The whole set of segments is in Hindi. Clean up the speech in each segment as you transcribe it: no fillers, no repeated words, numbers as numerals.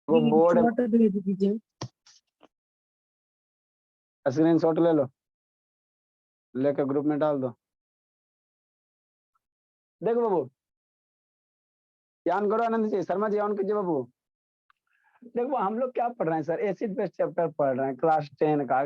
वो बोर्ड भेज दीजिए, स्क्रीन शॉट ले लो, लेकर ग्रुप में डाल दो। देखो बाबू, ऑन करो आनंद जी, शर्मा जी ऑन कीजिए बाबू। देखो हम लोग क्या पढ़ रहे हैं सर, एसिड बेस चैप्टर पढ़ रहे हैं, क्लास 10 का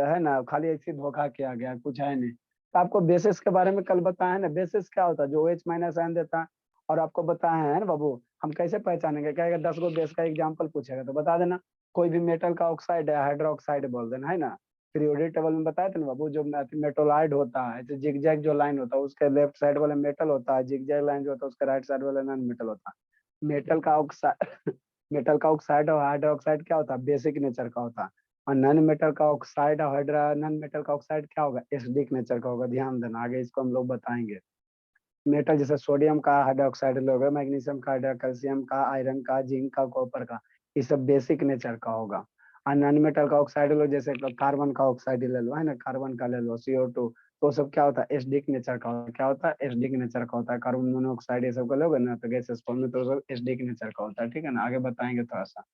है ना, खाली एसिड धोखा किया गया, कुछ है नहीं। तो आपको बेसिस के बारे में कल बताया ना, बेसिस क्या होता है, जो OH माइनस आयन देता है। और आपको बताया है ना बाबू, हम कैसे पहचानेंगे, क्या 10 गो बेस का एग्जाम्पल पूछेगा तो बता देना। कोई भी मेटल का ऑक्साइड है, हाइड्रोक्साइड बोल देना, है ना। पीरियोडिक टेबल में बताया था ना बाबू, जो मेटोलाइड होता है, जिगजैग जो लाइन होता है उसके लेफ्ट साइड वाला मेटल होता है, जिगजैग लाइन जो होता है उसके राइट साइड वाला नॉन मेटल होता है। मेटल का ऑक्साइड मेटल का ऑक्साइड और हाइड्रोक्साइड क्या होता है, बेसिक नेचर का होता है। और नॉन मेटल का ऑक्साइड और नॉन मेटल का ऑक्साइड क्या होगा, एसिडिक नेचर का होगा। ध्यान देना, आगे इसको हम लोग बताएंगे। मेटल जैसे सोडियम का हाइड्रोक्साइड लोगे, मैग्नीशियम का, कैल्शियम का, आयरन का, जिंक का, कॉपर का, ये सब बेसिक नेचर का होगा। और नॉन मेटल का ऑक्साइड लो, जैसे कार्बन का ऑक्साइड ले लो, है ना, कार्बन का ले लो, CO2, तो सब क्या होता है, एसिडिक नेचर का होता है। क्या होता है, एसिडिक नेचर का होता है। कार्बन मोनोऑक्साइड ये सब का लोगे ना तो गैसेस फॉर्म में, तो सब एसिडिक नेचर का होता है। ठीक है ना, आगे बताएंगे थोड़ा सा।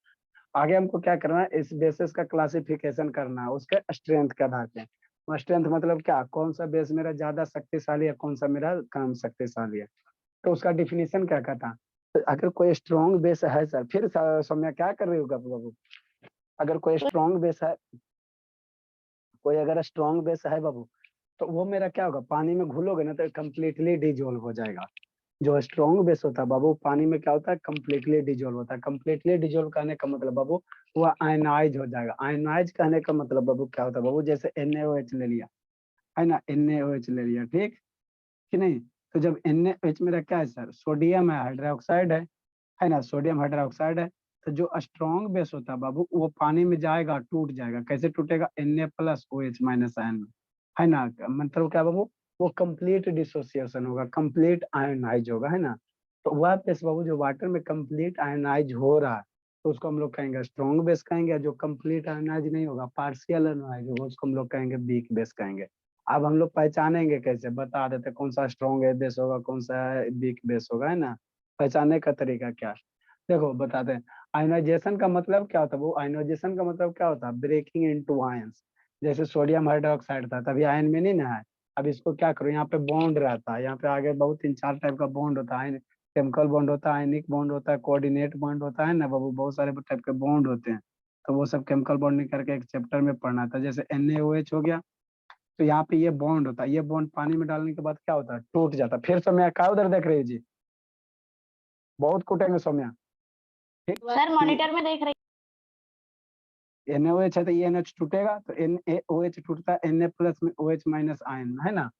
आगे हमको क्या करना है, इस बेसिस का क्लासिफिकेशन करना है उसके स्ट्रेंथ के आधार पे। स्ट्रेंथ मतलब क्या, कौन सा बेस मेरा ज्यादा शक्तिशाली है, कौन सा मेरा कम शक्तिशाली है, तो उसका डिफिनीशन क्या कहता है। तो अगर कोई स्ट्रॉन्ग बेस है सर, फिर सौम्या क्या कर रही होगा बाबू, अगर कोई स्ट्रॉन्ग बेस है, कोई अगर स्ट्रॉन्ग बेस है बाबू, तो वो मेरा क्या होगा, पानी में घुलोगे ना तो कम्प्लीटली डिजोल्व हो जाएगा। जो स्ट्रॉन्ग बेस होता है बाबू, पानी में क्या होता है, कम्प्लीटली डिजोल्व होता है। कम्प्लीटली डिजोल्व करने का मतलब बाबू, वो आयनाइज हो जाएगा। आयनाइज कहने का मतलब बाबू क्या होता है बाबू, जैसे NaOH ले लिया, है ना, NaOH ले लिया, ठीक कि नहीं। तो जब NaOH मेरा क्या है सर, सोडियम है, हाइड्रोक्साइड है ना, सोडियम हाइड्रोक्साइड है। तो जो स्ट्रॉन्ग बेस होता है बाबू, वो पानी में जाएगा, टूट जाएगा। कैसे टूटेगा, Na+OH माइनस आयन में, है ना। मतलब क्या बाबू, वो कंप्लीट डिसोसिएशन होगा, कंप्लीट आयनाइज होगा, है ना। तो वह बेस बाबू जो वाटर में कंप्लीट आयनाइज हो रहा है, तो उसको हम लोग कहेंगे स्ट्रॉन्ग बेस कहेंगे। जो कंप्लीट आयनाइज नहीं होगा, पार्शियल आयनाइज होगा, उसको हम लोग कहेंगे वीक बेस कहेंगे। अब हम लोग पहचानेंगे कैसे, बता देते कौन सा स्ट्रॉन्ग बेस होगा, कौन सा वीक बेस होगा, है ना। पहचानने का तरीका क्या है, देखो बताते हैं। आयनाइजेशन का मतलब क्या होता है वो, आयनाइजेशन का मतलब क्या होता है, ब्रेकिंग इनटू आयंस। जैसे सोडियम हाइड्रोक्साइड था, तभी आयन में नहीं ना है। अब इसको क्या करो, यहाँ पे बॉन्ड रहता है, यहाँ पे आगे बहुत 3-4 टाइप का बॉन्ड होता है। केमिकल बॉन्ड होता है, आयनिक बॉन्ड होता है, कोऑर्डिनेट बॉन्ड होता है ना बाबू, बहुत सारे टाइप के बॉन्ड होते हैं। तो वो सब केमिकल बॉन्डिंग करके एक चैप्टर में पढ़ना था। जैसे NaOH हो गया, तो यहाँ पे ये बॉन्ड होता है, ये बॉन्ड पानी में डालने के बाद क्या होता है, टूट जाता है। फिर सौम्या क्या उधर देख रही है जी, बहुत कूटेंगे सौम्या, ठीक सर मॉनिटर में देख रही। NaOH है तो ये NH टूटेगा, तो NaOH टूटता है, Na+ में OH माइनस आयन, है ना।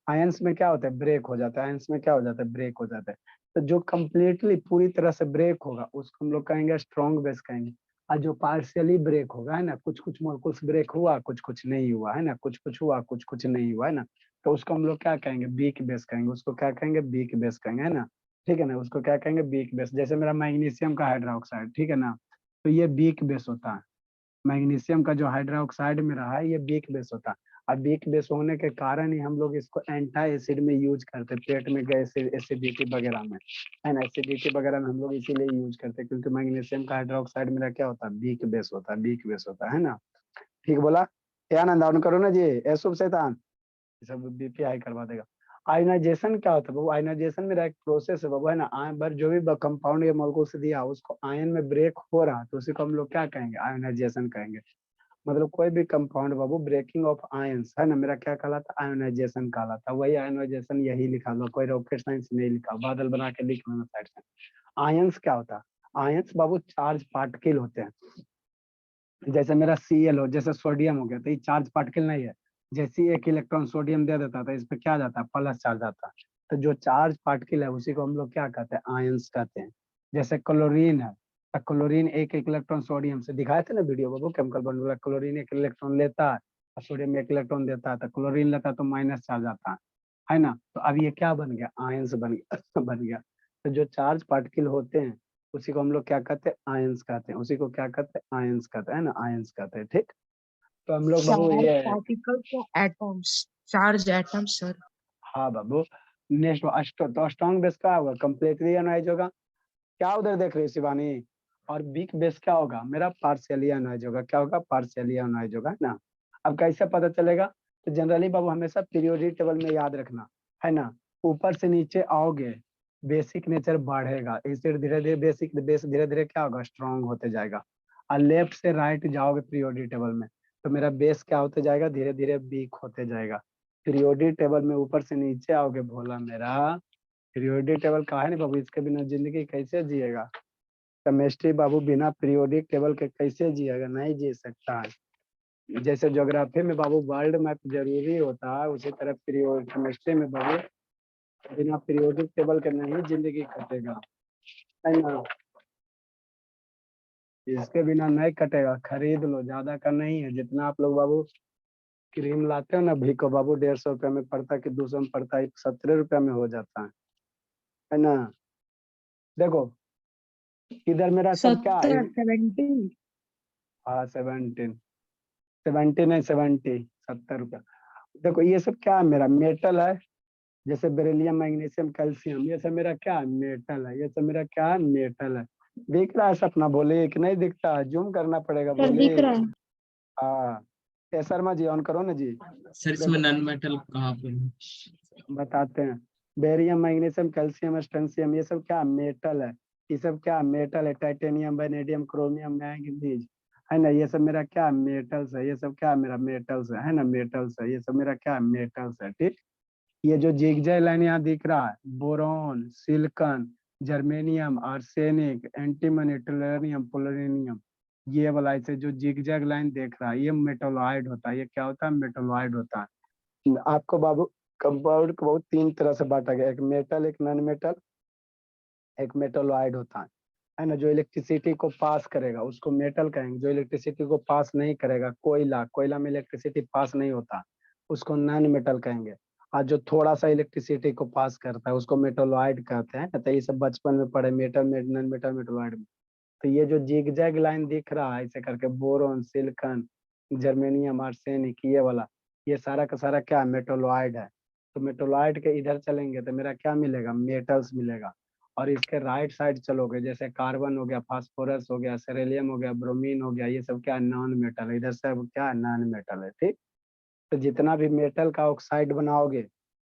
आयंस में क्या होता है, ब्रेक हो जाता है। आयंस में क्या हो जाता है, ब्रेक हो जाता है। तो जो कंप्लीटली पूरी तरह से ब्रेक होगा, उसको हम लोग कहेंगे स्ट्रॉन्ग बेस कहेंगे। और जो पार्शियली ब्रेक होगा, है ना, कुछ कुछ मोलकुल्स ब्रेक हुआ, कुछ कुछ नहीं हुआ, है ना, कुछ कुछ हुआ, कुछ कुछ नहीं हुआ, है ना, तो उसको हम लोग क्या कहेंगे, वीक बेस कहेंगे। उसको क्या कहेंगे, वीक बेस कहेंगे, है ना। ठीक है ना, उसको क्या कहेंगे, वीक बेस। जैसे मेरा मैग्नीशियम का हाइड्रोक्साइड, ठीक है ना, तो ये वीक बेस होता है। मैग्नीशियम का जो हाइड्रोक्साइड में रहा है, ये वीक बेस होता है। अब वीक बेस होने के कारण ही हम लोग इसको एंटी एसिड में यूज करते हैं, पेट में गए एसिडिटी वगैरह में, है ना, एसिडिटी वगैरह में हम लोग इसीलिए यूज करते हैं, क्योंकि मैग्नीशियम का हाइड्रोक्साइड मेरा क्या होता है, वीक बेस होता है, वीक बेस होता है ना। ठीक बोला, ध्यान अंदाज करो ना जी, ऐसुब शैतान सब BP हाई करवा देगा। आयनाइजेशन क्या होता है बाबू, आयनाइजेशन मेरा एक प्रोसेस है बाबू, है ना। आयन बार जो भी कंपाउंड या मॉलिक्यूल से दिया, उसको आयन में ब्रेक हो रहा, तो उसी को हम लोग क्या कहेंगे, आयनाइजेशन कहेंगे। मतलब कोई भी कंपाउंड बाबू ब्रेकिंग ऑफ आयंस, है ना, मेरा क्या कहलाता, आयोनाइजेशन कहलाता। वही आयोनाइजेशन यही लिखा लो, कोई रॉकेट साइंस नहीं लिखा, बादल बना के लिख लेना साइड से। आयंस क्या होता है, आयंस बाबू चार्ज पार्टिकल होते हैं। जैसे मेरा Cl हो, जैसे सोडियम हो गया, तो ये चार्ज पार्टिकल नहीं है। जैसे ही एक इलेक्ट्रॉन सोडियम दे देता था, इस पे क्या जाता है, प्लस चार्ज आता है। तो जो चार्ज पार्टिकल है उसी को हम लोग क्या कहते हैं, आयंस कहते हैं। जैसे क्लोरीन है, तो क्लोरीन एक इलेक्ट्रॉन सोडियम से, दिखाए थे ना वीडियो बाबू, केमिकल बॉन्ड वाला, क्लोरीन एक इलेक्ट्रॉन लेता है और सोडियम एक इलेक्ट्रॉन देता है, तो क्लोरीन लेता है तो माइनस चार्ज आता है ना। तो अब ये क्या बन गया, आयंस बन गया बन गया। तो जो चार्ज पार्टिकल होते हैं उसी को हम लोग क्या कहते हैं, आयंस कहते हैं। उसी को क्या कहते हैं, आयंस कहते हैं ना, आयंस कहते हैं, ठीक। तो हम लोग बाबू चार्ज ये, पार्टिकल को एटम्स, चार्ज एटम्स सर। हाँ बाबू, नेक्स्ट तो स्ट्रॉन्ग बेस का होगा, कंप्लीटली अनाइज होगा। क्या उधर देख रही हो शिवानी, और वीक बेस क्या होगा, मेरा पार्शियली अनवाइज होगा। क्या होगा, पार्शियली अनवाइज होगा, है ना। अब कैसे पता चलेगा, तो जनरली बाबू हमेशा पीरियोडिक टेबल में याद रखना, है ना। ऊपर से नीचे आओगे बेसिक नेचर बढ़ेगा, एसिड धीरे धीरे बेसिक बेस धीरे धीरे क्या होगा, स्ट्रॉन्ग होते जाएगा। और लेफ्ट से राइट जाओगे पीरियोडिक टेबल में, तो मेरा बेस क्या होते जाएगा, धीरे धीरे वीक होते जाएगा। पीरियोडिक टेबल में ऊपर से नीचे आओगे भोला मेरा, पीरियोडिक टेबल का है नहीं बाबू, इसके बिना जिंदगी कैसे जिएगा। केमिस्ट्री बाबू बिना पीरियोडिक टेबल के कैसे जिएगा, नहीं जी सकता है। जैसे ज्योग्राफी में बाबू वर्ल्ड मैप जरूरी होता है, उसी तरह पीरियोड केमिस्ट्री में बाबू बिना पीरियोडिक टेबल के नहीं जिंदगी कटेगा, है ना। इसके बिना नहीं कटेगा, खरीद लो, ज्यादा का नहीं है। जितना आप लोग बाबू क्रीम लाते हो ना भिको बाबू, 150 रुपया में पड़ता है कि 200 में पड़ता है, 17 रुपया में हो जाता है ना। देखो इधर मेरा सब क्या है, 70 70। हाँ 17, 70 नहीं 70, 70 रुपया। देखो ये सब क्या है, मेरा मेटल है। जैसे बेरिलियम मैग्नीशियम कैल्शियम, ये सब मेरा क्या है, मेटल है। ये सब मेरा क्या है, मेटल है। दिख रहा है सपना, बोले कि नहीं दिखता है, जूम करना पड़ेगा, सर बोले। दिख रहा है। हाँ ये शर्मा जी ऑन करो ना जी। सर इसमें देखो नॉन मेटल कहाँ पे है? बताते हैं, बेरियम मैग्नीशियम कैल्शियम स्टेंशियम, ये सब क्या मेटल है। ये सब क्या मेटल है, टाइटेनियम वैनेडियम क्रोमियम मैंगनीज, है ना। ये सब मेरा क्या मेटल्स है, ये सब क्या मेरा मेटल्स है ना, मेटल्स है। ये सब मेरा क्या मेटल्स है, ठीक। ये जो जिगजैग लाइन यहाँ दिख रहा है, boron, silicon, germanium, arsenic, antimony, tellurium, polonium, ये वाला ऐसे जो जिगजैग लाइन देख रहा है, ये मेटोलॉइड होता है। ये क्या होता है, मेटोलॉइड होता है। आपको बाबू कंपाउंड को बहुत 3 तरह से बांटा गया, एक मेटल, एक नॉन मेटल, एक मेटोलॉइड होता है ना। जो इलेक्ट्रिसिटी को पास करेगा उसको मेटल कहेंगे, जो इलेक्ट्रिसिटी को पास नहीं करेगा, कोयला, कोयला में इलेक्ट्रिसिटी पास नहीं होता, उसको नॉन मेटल कहेंगे। और जो थोड़ा सा इलेक्ट्रिसिटी को पास करता है उसको मेटोलॉइड कहते हैं। तो ये सब बचपन में पढ़े, मेटल नॉन मेटल मेटोलॉइड में। तो ये जो जिगजैग लाइन दिख रहा है ऐसे करके, बोरोन, सिलिकॉन, जर्मेनियम, आर्सेनिक, ये वाला, ये सारा का सारा क्या मेटोलॉइड है। तो मेटोलॉइड के इधर चलेंगे तो मेरा क्या मिलेगा, मेटल्स मिलेगा। और इसके राइट साइड चलोगे, जैसे कार्बन हो गया, फास्फोरस हो गया, सेरेलियम हो गया, ब्रोमीन हो गया, ये सब क्या नॉन मेटल है। इधर सब क्या नॉन मेटल है, ठीक। तो जितना भी मेटल का ऑक्साइड बनाओगे,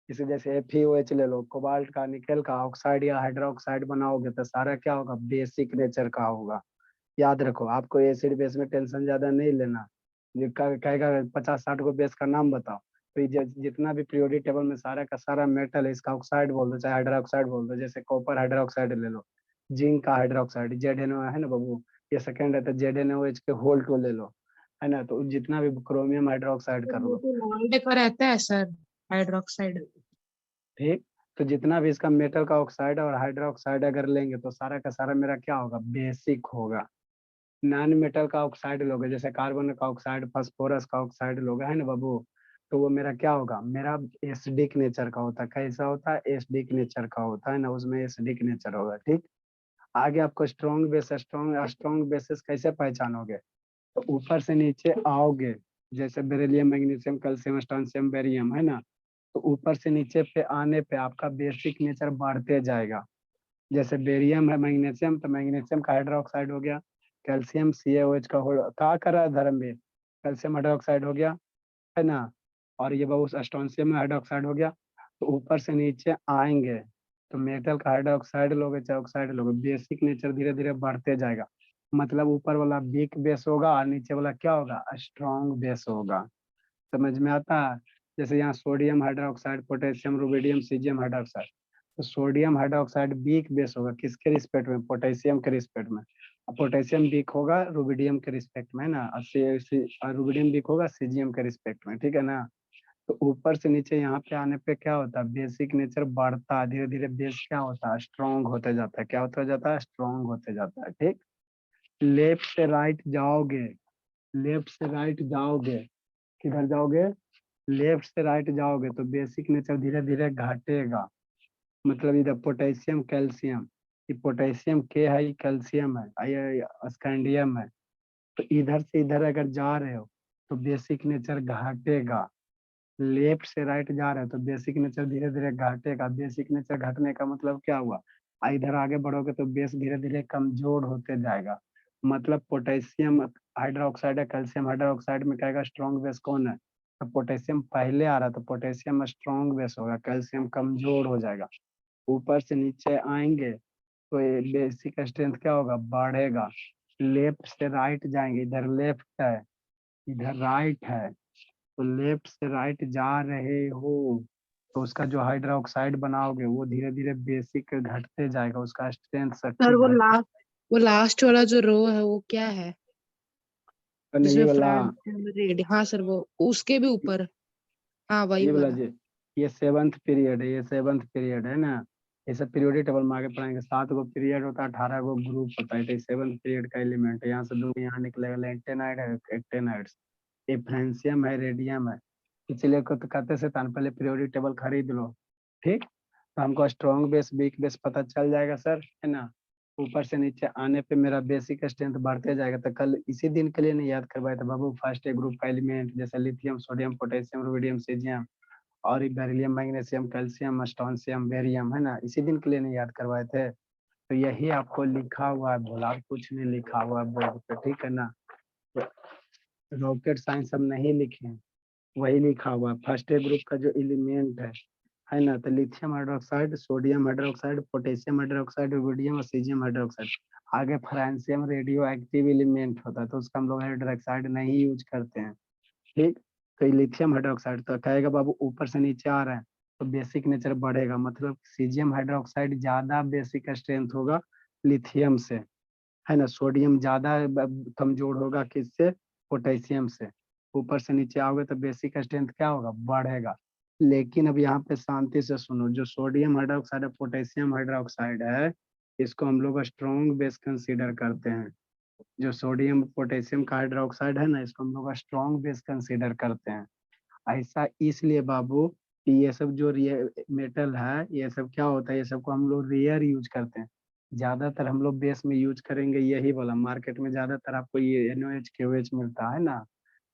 इसे जैसे FeOH ले लो, कोबाल्ट का, निकेल का ऑक्साइड या हाइड्रोक्साइड बनाओगे, तो सारा क्या होगा, बेसिक नेचर का होगा। याद रखो, आपको एसिड बेस में टेंशन ज्यादा नहीं लेना। जो कहेगा 50-60 को बेस का नाम बताओ, तो ये जितना भी पीरियोडिक टेबल में सारा का सारा मेटल है, इसका ऑक्साइड बोल दो चाहे हाइड्रोक्साइड बोल दो। जैसे कॉपर हाइड्रोक्साइड ले लो, जिंक का हाइड्रोक्साइड ZnO है ना बाबू, ये सेकंड है, तो ZnOH के होल टू ले लो, है ना। तो जितना भी क्रोमियम हाइड्रोक्साइड कर वो लो, तो लॉन्डे का रहता है सर, हाइड्रोक्साइड। ठीक। तो जितना भी इसका मेटल का ऑक्साइड और हाइड्रोक्साइड अगर लेंगे तो सारा का सारा मेरा क्या होगा, बेसिक होगा। नॉन मेटल का ऑक्साइड लोगे, जैसे कार्बन का ऑक्साइड, फास्फोरस का ऑक्साइड लोगे, है ना बाबू, तो वो मेरा क्या होगा, मेरा एसिडिक नेचर का होता है। कैसा होता है, एसिडिक नेचर का होता है ना, उसमें एसिडिक नेचर होगा, ठीक। आगे आपको strong base, strong strong bases कैसे पहचानोगे, तो ऊपर से नीचे आओगे, जैसे beryllium, magnesium, calcium, strontium, barium, है ना। तो ऊपर से नीचे पे आने पे आपका बेसिक नेचर बढ़ते जाएगा। जैसे बेरियम है, मैग्नीशियम, तो मैग्नीशियम का हाइड्रोक्साइड हो गया, कैल्शियम CaOH का हो, कहा कर रहा है धर्मवीर, कैल्शियम हाइड्रोक्साइड हो गया, है ना। और ये बहुत स्ट्रोंशियम में हाइड्रोक्साइड हो गया। तो ऊपर से नीचे आएंगे तो मेटल का हाइड्रोक्साइड लोगे चाहे ऑक्साइड लोगे, बेसिक नेचर धीरे धीरे बढ़ते जाएगा। मतलब ऊपर वाला वीक बेस होगा और नीचे वाला क्या होगा, स्ट्रॉन्ग बेस होगा। समझ में आता है। जैसे यहाँ sodium hydroxide, potassium, rubidium, caesium hydroxide, तो सोडियम हाइड्रोक्साइड वीक बेस होगा किसके रिस्पेक्ट में, पोटेशियम के रिस्पेक्ट में। पोटेशियम वीक होगा रुबिडियम के रिस्पेक्ट में, है ना। और रुबिडियम वीक होगा सीजियम के रिस्पेक्ट में, ठीक है ना। तो ऊपर से नीचे यहाँ पे आने पे क्या होता है, बेसिक नेचर बढ़ता है धीरे धीरे, बेस क्या होता है, स्ट्रॉन्ग होते जाता है। क्या होता जाता है, स्ट्रॉन्ग होते जाता है, ठीक। लेफ्ट से राइट जाओगे, लेफ्ट से राइट जाओगे, किधर जाओगे, लेफ्ट से राइट जाओगे तो बेसिक नेचर धीरे धीरे घटेगा। मतलब इधर पोटेशियम, कैल्शियम, ये पोटेशियम के है, ये कैल्शियम है, ये स्कैंडियम है। तो इधर से इधर अगर जा रहे हो तो बेसिक नेचर घटेगा। लेफ्ट से राइट जा रहे हो तो बेसिक नेचर धीरे धीरे घटेगा। बेसिक नेचर घटने का मतलब क्या हुआ, इधर आगे बढ़ोगे तो बेस धीरे धीरे कमजोर होते जाएगा। मतलब पोटेशियम हाइड्रोक्साइड है, कैल्शियम हाइड्रोक्साइड में कहेगा स्ट्रॉन्ग बेस कौन है, तो पोटेशियम पहले आ रहा तो पोटेशियम स्ट्रॉन्ग बेस होगा, कैल्शियम कमजोर हो जाएगा। ऊपर से नीचे आएंगे तो ये बेसिक स्ट्रेंथ क्या होगा, बढ़ेगा। लेफ्ट से राइट जाएंगे, इधर लेफ्ट है इधर राइट है, तो लेफ्ट से राइट जा रहे हो तो उसका जो हाइड्रोक्साइड बनाओगे वो धीरे धीरे बेसिक घटते जाएगा, उसका स्ट्रेंथ सर शक्ति वो घट। वो लास्ट वाला जो रो है वो क्या है, ये जिसमें वाला फ्रांस रेड, हाँ सर वो उसके भी ऊपर, हाँ वही ये वाला वाला। जी, ये सेवंथ पीरियड है, ये सेवंथ पीरियड है ना। ये सब पीरियोडिक टेबल में आगे पढ़ाएंगे, 7 गो पीरियड होता है, 18 गो ग्रुप होता है, तो सेवंथ पीरियड का एलिमेंट है। यहाँ से दो यहाँ निकलेगा, लेंटेनाइड है एक्टेनाइड, ये फ्रेंसियम है रेडियम है। इसलिए को तो कहते से तान पहले पीरियोडिक टेबल खरीद लो, ठीक। तो हमको स्ट्रॉन्ग बेस वीक बेस पता चल जाएगा सर, है ना। ऊपर से नीचे आने पे मेरा बेसिक स्ट्रेंथ बढ़ते जाएगा। तो कल इसी दिन के लिए नहीं याद करवाए थे बाबू, फर्स्ट ए ग्रुप का एलिमेंट जैसे lithium sodium potassium rubidium caesium और beryllium magnesium calcium strontium barium, है ना, इसी दिन के लिए नहीं याद करवाए थे। तो यही आपको लिखा हुआ है, बोला कुछ नहीं लिखा हुआ है बोर्ड पे, ठीक है ना। तो रॉकेट साइंस हम नहीं लिखे हैं, वही लिखा हुआ है। फर्स्ट ग्रुप का जो एलिमेंट है ना, तो lithium hydroxide sodium hydroxide potassium hydroxide rubidium और सीजियम हाइड्रोक्साइड। आगे फ्रांसियम रेडियो एक्टिव एलिमेंट होता है, तो उसका हम लोग हाइड्रोक्साइड नहीं यूज करते हैं, ठीक। तो ये लिथियम हाइड्रोक्साइड तो कहेगा बाबू ऊपर से नीचे आ रहा है तो बेसिक नेचर बढ़ेगा, मतलब सीजियम हाइड्रोक्साइड ज्यादा बेसिक स्ट्रेंथ होगा लिथियम से, है ना। सोडियम ज्यादा कमजोर होगा किससे, पोटेशियम से। ऊपर से नीचे आओगे तो बेसिक स्ट्रेंथ क्या होगा, बढ़ेगा। लेकिन अब यहाँ पे शांति से सुनो, जो सोडियम हाइड्रोक्साइड है पोटेशियम हाइड्रोक्साइड है, इसको हम लोग स्ट्रॉन्ग बेस कंसीडर करते हैं। जो सोडियम पोटेशियम का हाइड्रोक्साइड है ना, इसको हम लोग स्ट्रॉन्ग बेस कंसीडर करते हैं। ऐसा इसलिए बाबू कि ये सब जो मेटल है ये सब क्या होता है, ये सब को हम लोग रेयर यूज करते हैं। ज्यादातर हम लोग बेस में यूज करेंगे यही वाला, मार्केट में ज्यादातर आपको ये NaOH KOH मिलता है ना,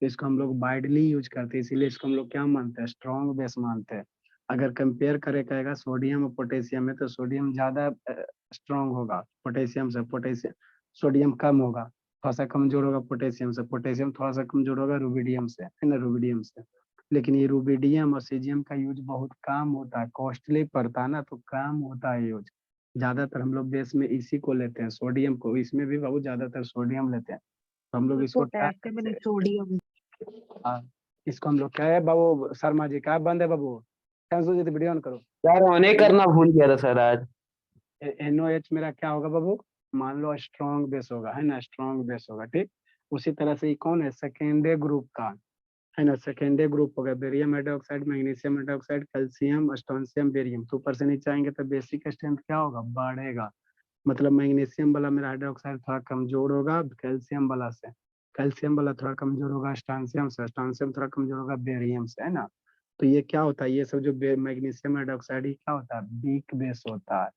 तो इसको हम लोग वाइडली यूज करते हैं, इसीलिए इसको हम लोग क्या मानते हैं, स्ट्रॉन्ग बेस मानते हैं। अगर कंपेयर करे कहेगा सोडियम और पोटेशियम में, तो सोडियम ज्यादा स्ट्रॉन्ग होगा पोटेशियम से, पोटेशियम सोडियम कम होगा, थोड़ा सा कमजोर होगा पोटेशियम से, पोटेशियम थोड़ा सा कमजोर होगा रुबिडियम से, है ना, रुबिडियम से। लेकिन ये रुबिडियम और सीजियम का यूज बहुत कम होता है, कॉस्टली पड़ता है ना, तो कम होता है यूज। ज्यादातर हम लोग बेस में इसी को लेते हैं, सोडियम को, इसमें भी बहुत ज्यादातर सोडियम लेते हैं। तो हम लोग इसको क्या पोटेशियम नहीं सोडियम। हाँ, इसको हम लोग क्या है बाबू, शर्मा जी क्या बंद है बाबू, जी वीडियो ऑन करो। यार होने करना भूल गया था सर आज। NOH मेरा क्या होगा बाबू, मान लो स्ट्रॉन्ग बेस होगा, है ना, स्ट्रॉन्ग बेस होगा, ठीक। उसी तरह से ये कौन है, सेकेंडरी ग्रुप का, है ना, सेकेंडरी ग्रुप हो गया, barium hydroxide magnesium hydroxide calcium strontium barium. तो ऊपर से नीचे आएंगे तो बेसिक स्ट्रेंथ क्या होगा, बढ़ेगा। मतलब मैग्नीशियम वाला मेरा हाइड्रोक्साइड थोड़ा कमजोर होगा कैल्शियम वाला से, कैल्शियम वाला थोड़ा कमजोर होगा स्ट्रोंशियम से, स्ट्रोंशियम थोड़ा कमजोर होगा बेरियम से, है ना। तो ये क्या होता है, ये सब जो मैग्नीशियम हाइड्रोक्साइड, ये क्या होता है, वीक बेस होता है।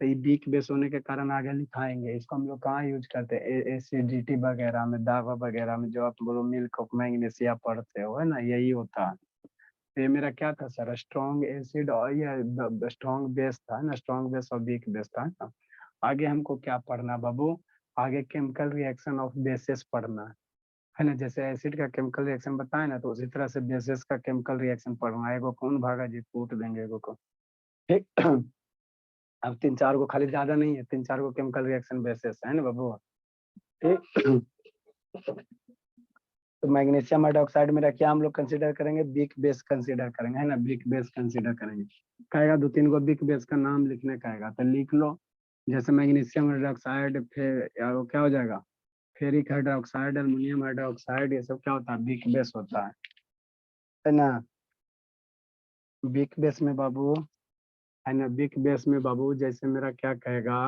तो ये वीक बेस होने के कारण आगे लिखाएंगे, इसको हम लोग कहाँ यूज करते हैं, एसिडिटी वगैरह में, दवा वगैरह में, जो आप बोलो मिल्क ऑफ मैग्नीशिया पढ़ते हो, है ना, यही होता है। तो ये मेरा क्या था सर, स्ट्रॉन्ग एसिड और ये स्ट्रॉन्ग बेस था ना, स्ट्रॉन्ग बेस और वीक बेस था ना। आगे हमको क्या पढ़ना बाबू, आगे केमिकल रिएक्शन ऑफ बेसिस पढ़ना है ना। जैसे एसिड का केमिकल रिएक्शन बताए ना, तो उसी तरह से बेसिस का केमिकल रिएक्शन पढ़ना है। एगो कौन भागा जी, कूट देंगे एगो को, ठीक। अब 3 4 गो खाली, ज्यादा नहीं है, 3 4 गो केमिकल रिएक्शन बेसिस है ना बाबू, ठीक। तो मैग्नीशियम हाइड्रोक्साइड में क्या हम लोग कंसीडर करेंगे, वीक बेस कंसीडर करेंगे, है ना, वीक बेस कंसीडर करेंगे। कहेगा 2 3 गो वीक बेस का नाम लिखने कहेगा, तो लिख लो। जैसे मैग्नीशियम हाइड्रोक्साइड, फिर वो क्या हो जाएगा, फेरिक हाइड्रोक्साइड एल्युमिनियम हाइड्रोक्साइड, ये सब क्या होता है, वीक बेस होता है ना। वीक बेस में बाबू, है ना, वीक बेस में बाबू जैसे मेरा क्या कहेगा,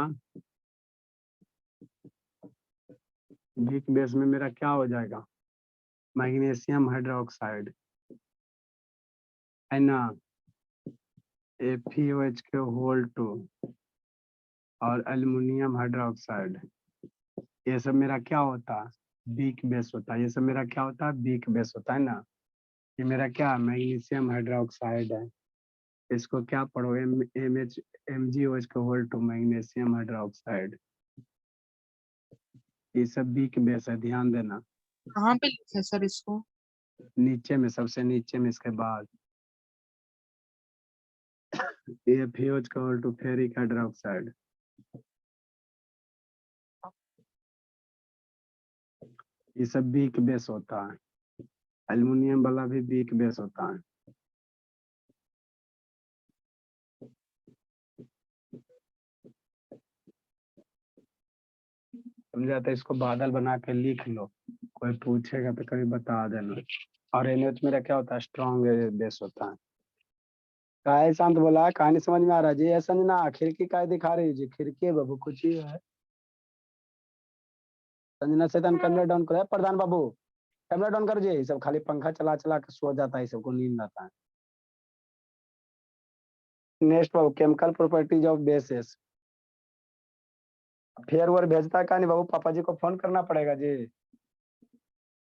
वीक बेस में मेरा क्या हो जाएगा, मैग्नीशियम हाइड्रोक्साइड, है ना, FeOH के होल 2 और एल्युमिनियम हाइड्रोक्साइड, ये सब मेरा क्या होता है, वीक बेस होता है। ये सब मेरा क्या होता है, वीक बेस होता है ना। ये मेरा क्या मैग्नीशियम हाइड्रोक्साइड है, इसको क्या पढ़ो, MgOH के होल 2 मैग्नीशियम हाइड्रोक्साइड। ये सब बी के बेस है, ध्यान देना। कहाँ पे लिखे सर इसको? नीचे में, सबसे नीचे में इसके बाद ये FeO टू फेरिक हाइड्रोक्साइड। ये सब बी के बेस होता है, एल्युमिनियम वाला भी बी के बेस होता है। समझा? तो इसको बादल बना के लिख लो, कोई पूछेगा तो कभी बता देना। और NH मेरा क्या होता है, स्ट्रॉन्ग बेस होता है। काय शांत बोला है, कहानी समझ में आ रहा है जी? ये संजना खिड़की काय दिखा रही है जी? खिड़की है बाबू, कुछ ही है। संजना चेतन कैमरा डाउन करो। प्रधान बाबू कैमरा डाउन कर जी। ये सब खाली पंखा चला चला के सो जाता है, सबको नींद आता है। नेक्स्ट बाबू, केमिकल प्रॉपर्टीज ऑफ बेसेस। फेयर वर भेजता है कहानी बाबू, पापा जी को फोन करना पड़ेगा जी।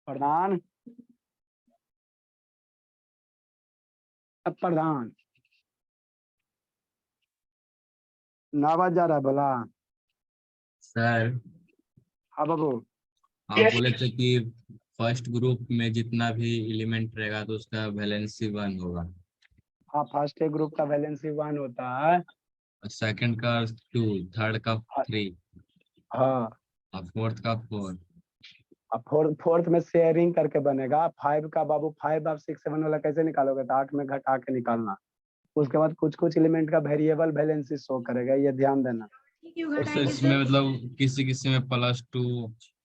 प्रधान, प्रधान ना आवाज जा रहा है, बोला। सर हाँ बाबू। आप बोले थे कि फर्स्ट ग्रुप में जितना भी एलिमेंट रहेगा तो उसका वैलेंसी 1 होगा, हाँ, फर्स्ट ए ग्रुप का वैलेंसी 1 होता है। और सेकंड का 2, थर्ड का 3, हाँ, और फोर्थ का 4। अब फोर्थ में शेयरिंग करके बनेगा। 5 का बाबू 5 आप 6 7 वाला कैसे निकालोगे? तो 8 में घटा के निकालना। उसके बाद कुछ कुछ एलिमेंट का वेरिएबल वैलेंसी शो करेगा, ये ध्यान देना। तो इसमें मतलब किसी किसी में +2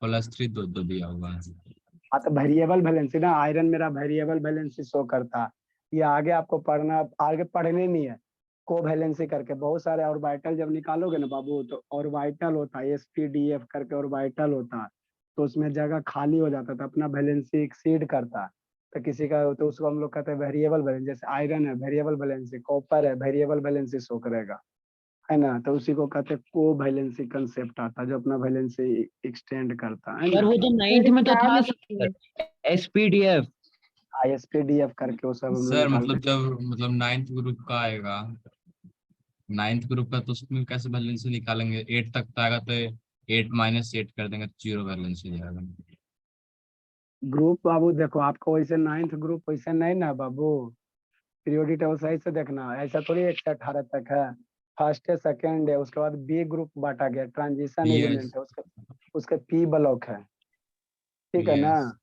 +3 दो दिया होगा। हाँ, तो वेरिएबल वैलेंसी ना, आयरन मेरा वेरिएबल वैलेंसी शो करता है। ये आगे आपको पढ़ना, आगे पढ़ने नहीं है। कोवैलेंसी करके बहुत सारे ऑर्बिटल जब निकालोगे ना बाबू, तो ऑर्बिटल होता है SPDF करके ऑर्बिटल होता है। तो उसमें जगह खाली हो जाता है, तो अपना वैलेंसी एक्सीड करता है। तो किसी का, तो उसको हम लोग कहते हैं वेरिएबल वैलेंसी। जैसे आयरन है वेरिएबल वैलेंसी, कॉपर है वेरिएबल वैलेंसी शो करेगा, है ना। तो उसी को कहते हैं कोवैलेंसी कंसेप्ट आता है, जो अपना वैलेंसी एक्सटेंड करता है सर ना। वो तो 9th में तो था सर, SPDF। SPDF करके वो सब हम लोग सर निकालते मतलब जब मतलब 9th ग्रुप का आएगा, 9th ग्रुप का, तो उसमें कैसे वैलेंसी निकालेंगे? 8 तक का आएगा तो 8 -8 कर देंगे तो 0 वैलेंसी जाएगा। हैं। ग्रुप बाबू देखो, आपको वैसे 9th ग्रुप वैसे नहीं ना बाबू, पीरियोडिक टेबल सही से देखना। ऐसा थोड़ी 1 से 18 तक है। फर्स्ट है, सेकंड है, उसके बाद बी ग्रुप बांटा गया, ट्रांजिशन यस एलिमेंट है, उसके पी ब्लॉक है, ठीक है ना। यस।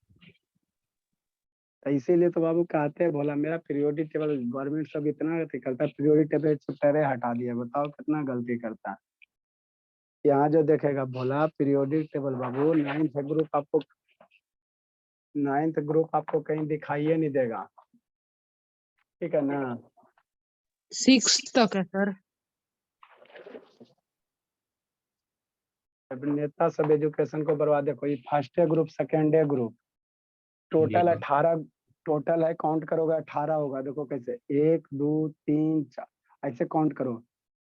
तो इसीलिए तो बाबू कहते हैं, बोला मेरा पीरियोडिक टेबल गवर्नमेंट सब इतना गलती करता है, पीरियोडिक टेबल चैप्टर हटा दिया, बताओ कितना गलती करता है। यहाँ जो देखेगा बोला पीरियोडिक टेबल बाबू, 9th ग्रुप आपको कहीं दिखाइए नहीं देगा, ठीक है ना। 6 तक है सर। नेता सब एजुकेशन को बर्बाद। देखो ये first group, second group, total 18, total है, काउंट करोगे 18 होगा। देखो कैसे, 1 2 3 4 ऐसे काउंट करो,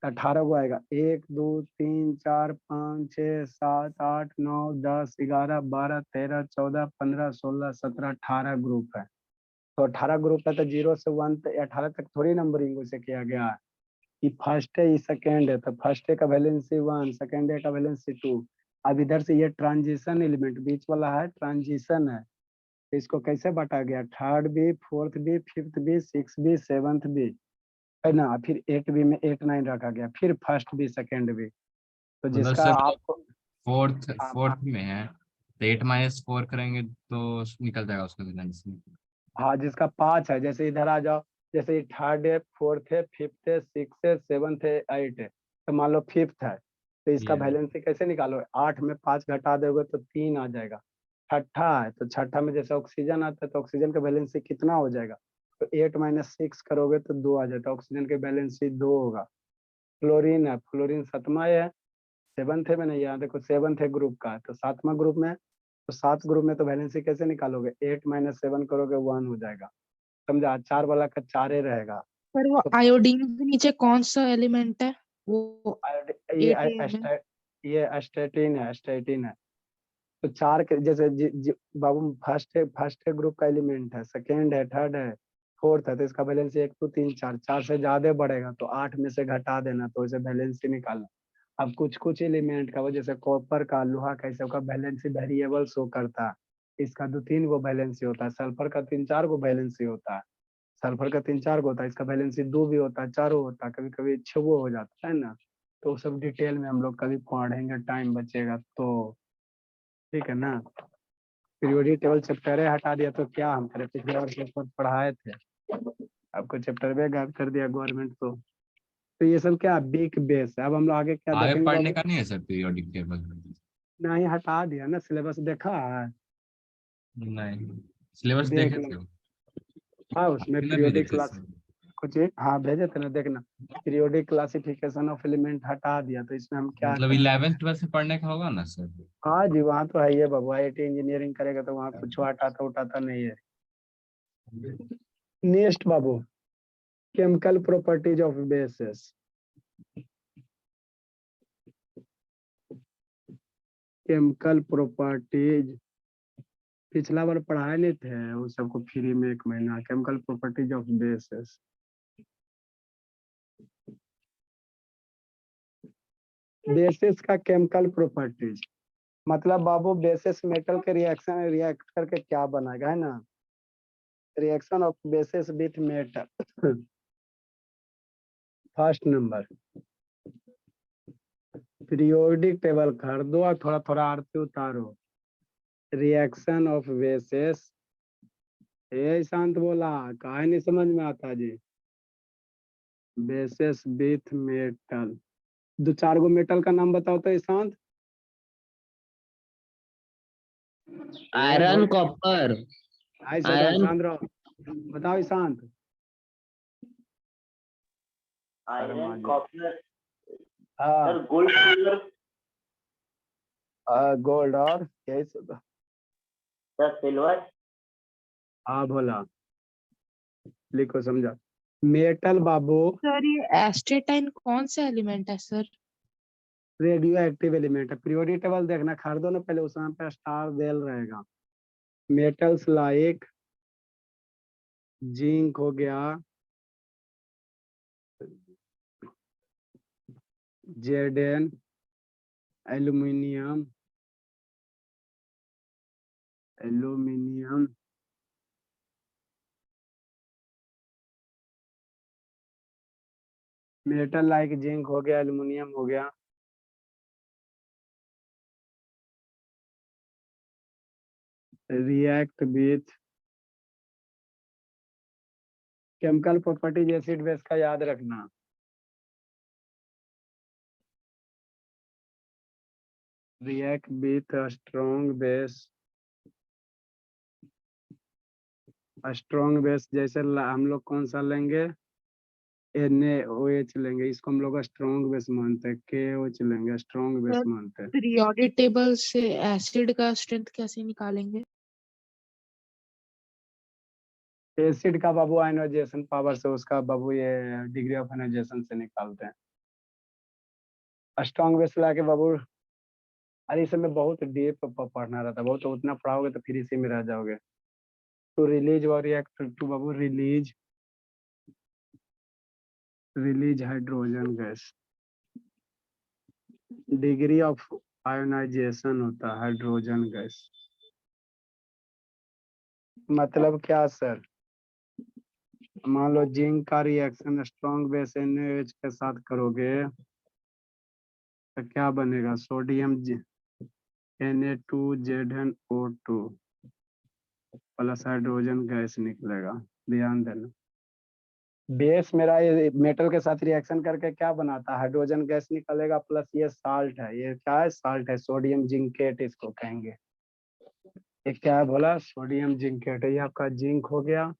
18 को आएगा। 1 2 3 4 5 6 7 8 9 10 11 12 13 14 15 16 17 18 ग्रुप है। तो 18 ग्रुप है, तो 0 से 1 तक 18 तक थोड़ी नंबरिंग उसे किया गया है। ये फर्स्ट है, ये सेकेंड है, तो फर्स्ट का वैलेंसी 1, सेकेंड का वैलेंसी 2। अब इधर से ये ट्रांजिशन एलिमेंट बीच वाला है, ट्रांजिशन है, तो इसको कैसे बांटा गया? Third B, fourth B, fifth B, six B, seventh B, है ना। फिर 8 बी में 8 9 रखा गया, फिर फर्स्ट बी, सेकेंड बी। तो मतलब जिसका सर आपको फोर्थ आप, फोर्थ में है तो 8 -4 करेंगे तो निकल जाएगा उसका वैलेंसी। हाँ जिसका 5 है, जैसे इधर आ जाओ, जैसे ये थर्ड है, फोर्थ है, फिफ्थ है, सिक्स है, सेवंथ है, 8 है, तो मान लो फिफ्थ है, तो इसका ये वैलेंसी कैसे निकालो? 8 में 5 घटा दोगे तो 3 आ जाएगा। छठा है, तो छठा में जैसे ऑक्सीजन आता है, तो ऑक्सीजन का वैलेंसी कितना हो जाएगा? तो 8 - 6 करोगे तो 2 आ जाता है, ऑक्सीजन के वैलेंसी 2 होगा। फ्लोरीन है, फ्लोरीन 7वां है, सेवंथ है में नहीं, यहाँ देखो सेवंथ है ग्रुप का, तो 7वां ग्रुप में, तो 7 ग्रुप में तो वैलेंसी कैसे निकालोगे? 8 - 7 करोगे 1 हो जाएगा। समझा? 4 वाला का 4 ही रहेगा। सर वो तो आयोडीन के नीचे कौन सा एलिमेंट है? वो ये 8 है। ये स्टेटिन है। तो 4 के जैसे बाबू, फर्स्ट ग्रुप का एलिमेंट है, सेकेंड है, थर्ड है, फोर्थ है, तो इसका वैलेंसी 1 2 3 4, 4 से ज्यादा बढ़ेगा तो 8 में से घटा देना, तो इसे वैलेंसी निकालना। अब कुछ कुछ एलिमेंट का वो जैसे कॉपर का, लोहा का, इस सब का वैलेंसी वेरिएबल शो करता है। इसका 2-3 गो वैलेंसी होता है, सल्फर का 3-4 गो वैलेंसी होता है। सल्फर का 3-4 गो होता है, इसका वैलेंसी 2 भी होता है, 4 होता है, कभी कभी 6 हो जाता है ना। तो वो सब डिटेल में हम लोग कभी पढ़ेंगे, टाइम बचेगा तो। ठीक है ना। पीरियोडिक टेबल चैप्टर हटा दिया तो क्या हम करें, पिछले बार पेपर पढ़ाए थे, आपको चैप्टर में गायब कर दिया गवर्नमेंट तो ये सब क्या बिग बेस है। अब हम लोग आगे क्या आगे देखेंगे पढ़ने बाबू? का नहीं है सर पीरियोडिक टेबल? नहीं, हटा दिया ना, सिलेबस देखा है, नहीं, सिलेबस देख देखे लो। थे? हाँ, उसमें कितने भेजे पीरियोडिक थे क्लास सर? कुछ हाँ भेजे थे ना, देखना। पीरियोडिक क्लासिफिकेशन ऑफ एलिमेंट हटा दिया, तो इसमें हम क्या मतलब करेंगे? 11th 12th से पढ़ने का होगा ना सर? हाँ जी, वहाँ तो है ही है बाबू, IIT इंजीनियरिंग करेगा तो वहाँ कुछ हटाता उठाता नहीं है। नेक्स्ट बाबू, chemical properties of basis. Chemical properties पिछला बार पढ़ाए नहीं थे वो सबको फ्री में 1 महीना, chemical properties of basis. Basis का केमिकल प्रॉपर्टीज मतलब बाबू बेसिस मेटल के रिएक्शन रिएक्ट करके क्या बनाएगा, है ना। Reaction of bases with metal. First number, periodic table कर दो और थोड़ा थोड़ा आरती उतारो। रिएक्शन ऑफ बेसिस, ये शांत बोला, काहे नहीं समझ में आता जी। बेसिस विथ मेटल, 2-4 गो मेटल का नाम बताओ तो ईशांत। आयरन, कॉपर, ऐसे आयरन, शांत रहो, बताओ ईशांत। आयरन, कॉपर, हाँ, सर गोल्ड, सिल्वर, गोल्ड और यही सब। सर सिल्वर, हाँ भोला, लिखो समझा। मेटल बाबू सर ये एस्टेटाइन कौन सा एलिमेंट है सर? रेडियो एक्टिव एलिमेंट है। पीरियोडिक टेबल देखना, खरीदो ना पहले, उसमें पे स्टार देल रहेगा। मेटल्स लाइक जिंक हो गया, Jayden, aluminium, aluminium, metal like zinc हो गया, एल्यूमिनियम हो गया। React with chemical properties acid base का याद रखना। React with strong base, strong base जैसे हम लोग कौन सा लेंगे, NaOH लेंगे, इसको हम लोग स्ट्रॉन्ग बेस मानते हैं। KOH लेंगे, स्ट्रॉन्ग बेस सर मानते हैं। पीरियोडिक टेबल से एसिड का स्ट्रेंथ कैसे निकालेंगे? एसिड का बाबू आयनाइजेशन पावर से, उसका बाबू ये डिग्री ऑफ आयनाइजेशन से निकालते हैं। स्ट्रॉन्ग बेस ला के बाबू, अरे इस समय बहुत डीप पढ़ना रहता है, बहुत उतना पढ़ाओगे तो फिर इसी में रह जाओगे। तो रिलीज और रिएक्ट टू बाबू, release hydrogen gas. Degree of ionisation होता है हाइड्रोजन गैस। मतलब क्या सर, मान लो जिंक का रिएक्शन स्ट्रॉन्ग बेस NaOH के साथ करोगे तो क्या बनेगा, sodium Na2ZnO2 plus hydrogen gas निकलेगा। ध्यान देना, बेस मेरा ये मेटल के साथ रिएक्शन करके क्या बनाता है, हाइड्रोजन गैस निकलेगा, प्लस ये साल्ट है, ये क्या है, साल्ट है, सोडियम जिंकेट इसको कहेंगे। ये क्या है बोला, सोडियम जिंकेट है। ये आपका जिंक हो गया,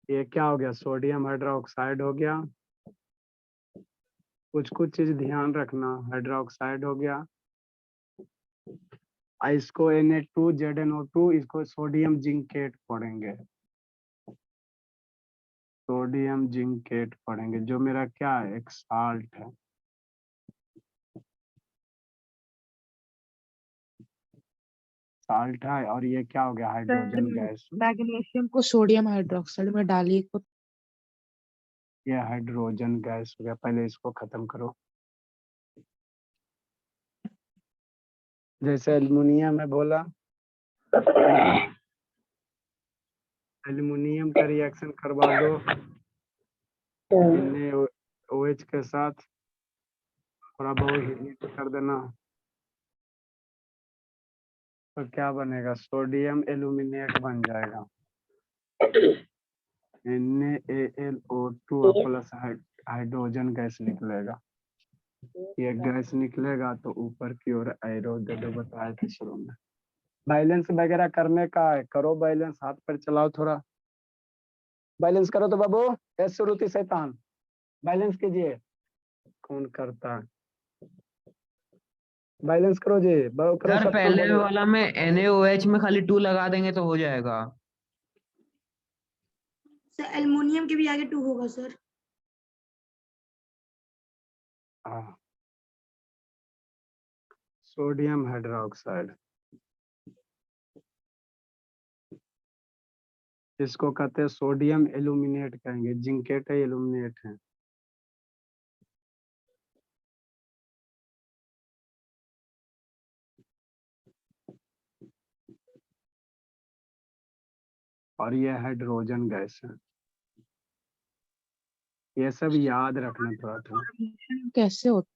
ये क्या हो गया, सोडियम हाइड्रोक्साइड हो गया। कुछ कुछ चीज ध्यान रखना, हाइड्रोक्साइड हो गया, इसको Na2ZnO2, इसको सोडियम जिंकेट पढ़ेंगे, सोडियम जिंकेट पढ़ेंगे, जो मेरा क्या है, एक साल्ट है। साल्ट है, और ये क्या हो गया, हाइड्रोजन गैस। मैग्नीशियम को सोडियम हाइड्रोक्साइड में डालिए को। ये हाइड्रोजन गैस हो गया। पहले इसको खत्म करो। जैसे एल्युमिनियम है बोला, एल्युमिनियम का रिएक्शन करवा दो NaOH के साथ, थोड़ा बहुत हीट कर देना, तो क्या बनेगा, सोडियम एल्यूमिनेट बन जाएगा। NaAlO2 प्लस हाइड्रोजन गैस निकलेगा। ये गैस निकलेगा तो ऊपर की ओर एरो दे दो, बताया था शुरू में। बैलेंस वगैरह करने का है, करो बैलेंस, हाथ पर चलाओ थोड़ा, बैलेंस करो तो बाबू। एस श्रुति शैतान, बैलेंस कीजिए। कौन करता है, बैलेंस करो जी, करो सर सबको पहले बोलो। वाला में NaOH में खाली 2 लगा देंगे तो हो जाएगा। सर एल्युमिनियम के भी आगे 2 होगा सर। हाँ, सोडियम हाइड्रोक्साइड, इसको कहते हैं सोडियम एल्यूमिनेट कहेंगे, जिंकेट है एल्यूमिनेट है। और ये हाइड्रोजन गैस है। ये सब याद रखना थोड़ा थोड़ा। कैसे होता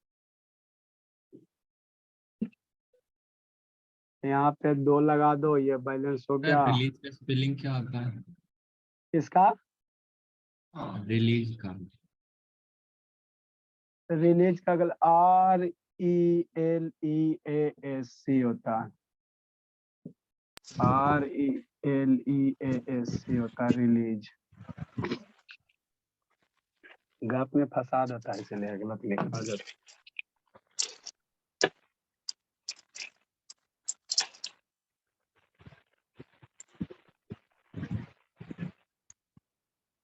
यहाँ पे 2 लगा दो, ये बैलेंस हो गया। रिलीज का स्पेलिंग क्या होता है? इसका रिलीज का रिलीज का RELEASC होता है, RELEASC होता है रिलीज। गप में फसाद होता है, इसलिए गलत लिखा जाता है।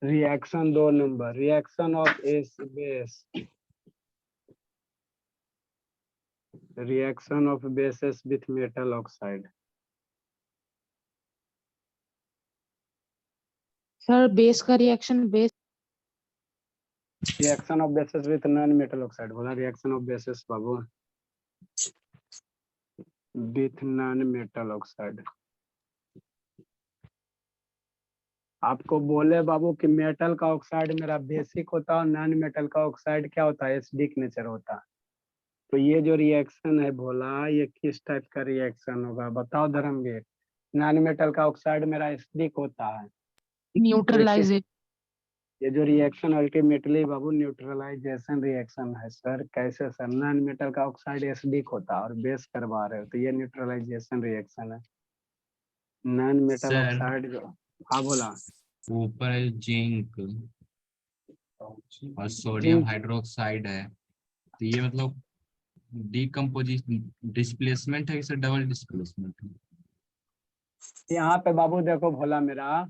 Reaction 2 number, reaction of S base, reaction of bases with metal oxide. Sir base का reaction base reaction of bases with non metal oxide बोला, रिएक्शन ऑफ बेसेस बाबू विथ नॉन मेटल ऑक्साइड। आपको बोले बाबू कि मेटल का ऑक्साइड मेरा बेसिक होता है और नॉन मेटल का ऑक्साइड क्या होता है, एसिडिक नेचर होता है। तो ये जो रिएक्शन है भोला, ये किस टाइप का रिएक्शन होगा बताओ धर्मवीर। नॉन मेटल का ऑक्साइड मेरा एसिडिक होता है, न्यूट्रलाइज ये जो रिएक्शन अल्टीमेटली बाबू न्यूट्रलाइजेशन रिएक्शन है। सर कैसे सर, नॉन मेटल का ऑक्साइड एसिडिक होता है और बेस करवा रहे हो, तो ये न्यूट्रलाइजेशन रिएक्शन है। नॉन मेटल सर ऑक्साइड जो, हाँ बोला, ऊपर है जिंक और सोडियम जिंक हाइड्रोक्साइड है, तो ये मतलब डिकम्पोजिशन डिस्प्लेसमेंट है कि सर डबल डिस्प्लेसमेंट है? यहाँ पे बाबू देखो भोला मेरा,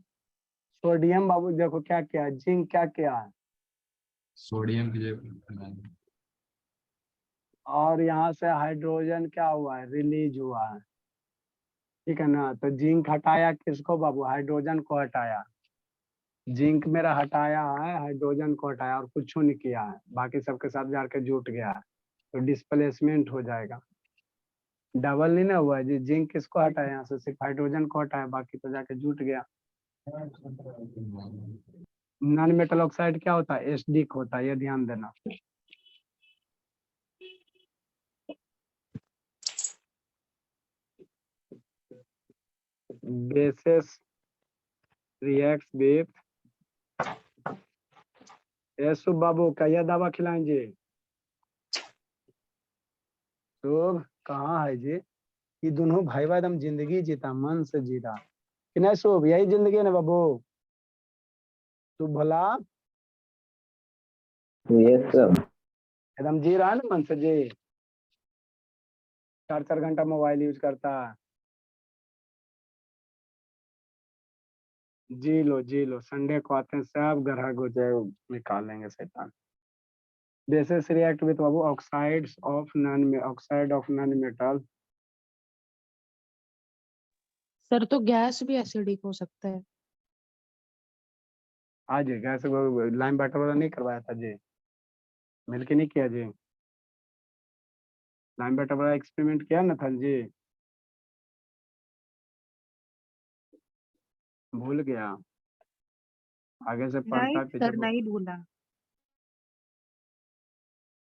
सोडियम बाबू देखो क्या क्या है, जिंक क्या क्या है, सोडियम की जगह और यहाँ से हाइड्रोजन क्या हुआ है, रिलीज हुआ है, ठीक है ना। तो जिंक हटाया किसको बाबू, हाइड्रोजन को हटाया, जिंक मेरा हटाया है, हाइड्रोजन को हटाया और कुछ नहीं किया है, बाकी सबके साथ जाके जुट गया है, तो डिस्प्लेसमेंट हो जाएगा। डबल नहीं ना हुआ है जी, जिंक किसको हटाया, यहाँ से सिर्फ हाइड्रोजन को हटाया, बाकी तो जाके जुट गया। नॉन मेटल ऑक्साइड क्या होता है, एसिडिक होता है, ये ध्यान देना। bases reacts with, शुभ बाबू का यह दवा खिलाएंगे, शुभ कहाँ है जी, ये दोनों भाई भाई एकदम जिंदगी जीता, मन से जीता कि नहीं शुभ, यही जिंदगी है ना बाबू, शुभ भला एकदम जी रहा है ना मन से जी, 4-4 घंटा मोबाइल यूज करता है, जी लो संडे को आते हैं सब ग्रह गुजर निकालेंगे शैतान। Basis react with Babu oxides of non metal, sir तो गैस भी एसिडिक हो सकता है। हाँ जी गैस लाइम वाटर वाला नहीं करवाया था जी, मिलके नहीं किया जी, लाइम वाटर वाला एक्सपेरिमेंट किया ना था जी। भूल गया, आगे से नहीं पढ़ता सर कीजिए। नहीं भूला।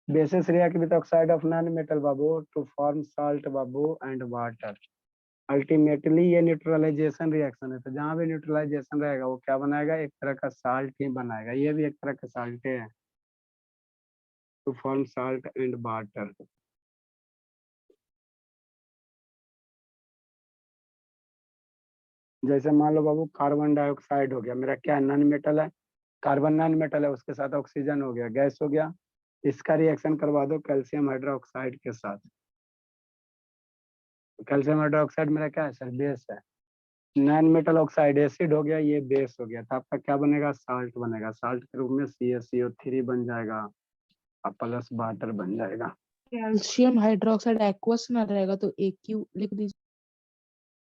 Bases react with oxide of non metal बाबू टू फॉर्म साल्ट बाबू एंड वाटर। अल्टीमेटली ये न्यूट्रलाइजेशन रिएक्शन है, तो जहाँ भी न्यूट्रलाइजेशन रहेगा वो क्या बनाएगा, एक तरह का साल्ट ही बनाएगा। ये भी एक तरह का साल्ट है, to form salt and water. जैसे मान लो बाबू कार्बन डाइऑक्साइड हो गया, मेरा क्या नॉन मेटल है, कार्बन नॉन मेटल है, उसके साथ ऑक्सीजन हो गया, गैस हो गया, इसका रिएक्शन करवा दो कैल्शियम हाइड्रोक्साइड के साथ। कैल्शियम हाइड्रोक्साइड मेरा क्या है सर, बेस है। नॉन मेटल ऑक्साइड एसिड हो गया, ये बेस हो गया, तो आपका क्या बनेगा, साल्ट बनेगा। साल्ट के रूप में CaCO3 बन जाएगा और प्लस वाटर बन जाएगा। कैल्शियम हाइड्रोक्साइड एक्वस में रहेगा तो AQ लिख दीजिए।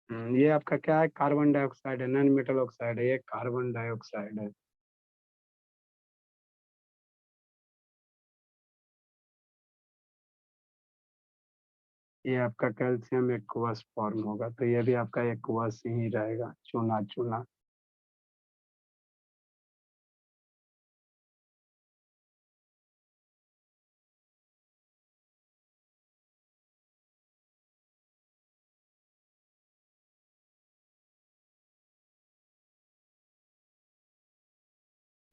ये आपका क्या है, कार्बन डाइऑक्साइड है, नॉन मेटल ऑक्साइड है, ये कार्बन डाइऑक्साइड है। ये आपका कैल्शियम एक्वस फॉर्म होगा, तो ये भी आपका एक्वस ही रहेगा, चूना चूना।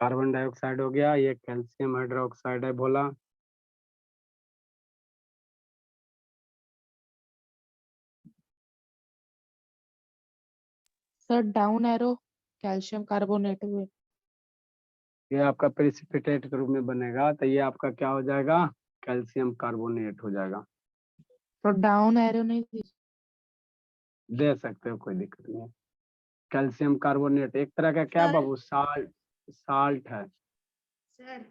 कार्बन डाइऑक्साइड हो गया, ये कैल्शियम हाइड्रोक्साइड है बोला। Sir down arrow calcium carbonate हुए। ये आपका प्रेसिपिटेट के रूप में बनेगा, तो ये आपका क्या हो जाएगा, कैल्शियम कार्बोनेट हो जाएगा। तो डाउन एरो नहीं दीजिए। दे सकते हो, कोई दिक्कत नहीं है। कैल्शियम कार्बोनेट एक तरह का क्या सर। बाबू, साल्ट, साल्ट है। सर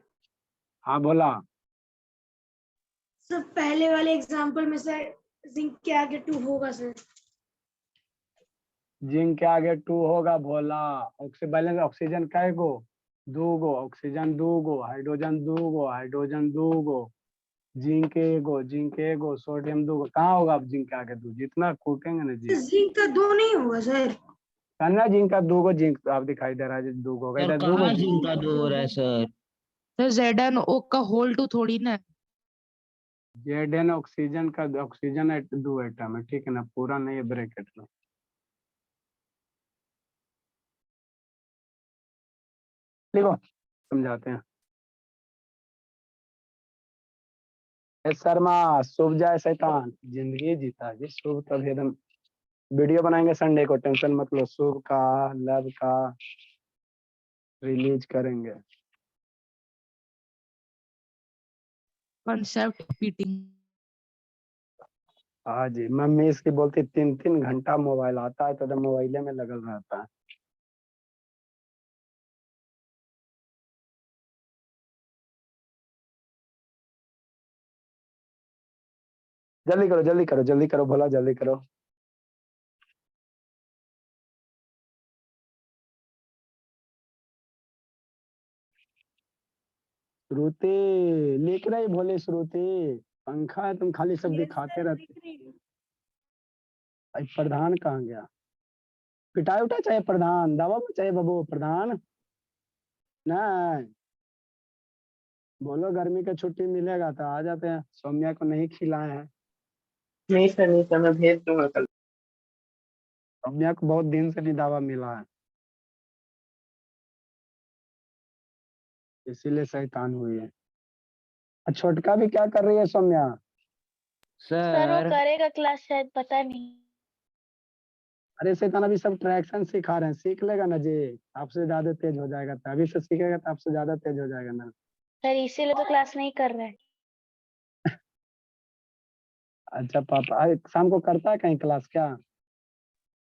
हाँ बोला। सर पहले वाले एग्जांपल में सर जिंक के आगे 2 होगा सर। जिंक के आगे 2 होगा भोला। बैलेंस ऑक्सीजन कै गो, 2 गो, ऑक्सीजन 2 गो, हाइड्रोजन 2 गो, हाइड्रोजन 2 गो, जिंक एगो, जिंक एगो, सोडियम 2 गो। कहाँ होगा अब जिंक के आगे 2, जितना कूटेंगे ना जी। जिंक का 2 नहीं होगा सर। कहना जिंक का 2 गो, जिंक आप दिखाई दे रहा है 2 गो, सर इधर 2 गो कहाँ जिंक। जिंक का 2 हो रहा है सर? सर ZnO का होल 2 थोड़ी ना है। Zn ऑक्सीजन का, ऑक्सीजन 2 एटम है, ठीक है ना, पूरा नहीं है ब्रैकेट में। देखो समझाते हैं। शर्मा, शुभ जाए शैतान, जिंदगी जीता जी, शुभ तभी एकदम। वीडियो बनाएंगे संडे को, टेंशन मत लो, शुभ का लव का रिलीज करेंगे। Concept pitting. हाँ जी, मम्मी इसकी बोलती 3-3 घंटा मोबाइल आता है तो मोबाइले में लगल रहता है। जल्दी करो जल्दी करो जल्दी करो भोला, जल्दी करो। श्रुति लिख रही, भोले श्रुति, पंखा है, तुम खाली सब दिखाते रहते। आज प्रधान कहाँ गया, पिटाई उठा चाहिए प्रधान, दवा में चाहिए बाबू प्रधान। नहीं बोलो गर्मी का छुट्टी मिलेगा तो आ जाते हैं, सौम्या को नहीं खिलाए हैं। नहीं सर मैं भेज दूंगा कल। सौम्या को बहुत दिन से नहीं दवा मिला है, इसीलिए शैतान हुई है। और छोटका भी क्या कर रही है सौम्या, सर वो सर करेगा क्लास शायद, पता नहीं। अरे शैतान अभी सब ट्रैक्शन सिखा रहे हैं, सीख लेगा ना जी, आपसे ज्यादा तेज हो जाएगा, तो अभी से सीखेगा तो आपसे ज्यादा तेज हो जाएगा ना। सर इसीलिए तो क्लास नहीं कर रहा है। अच्छा पापा, अरे शाम को करता है कहीं क्लास क्या।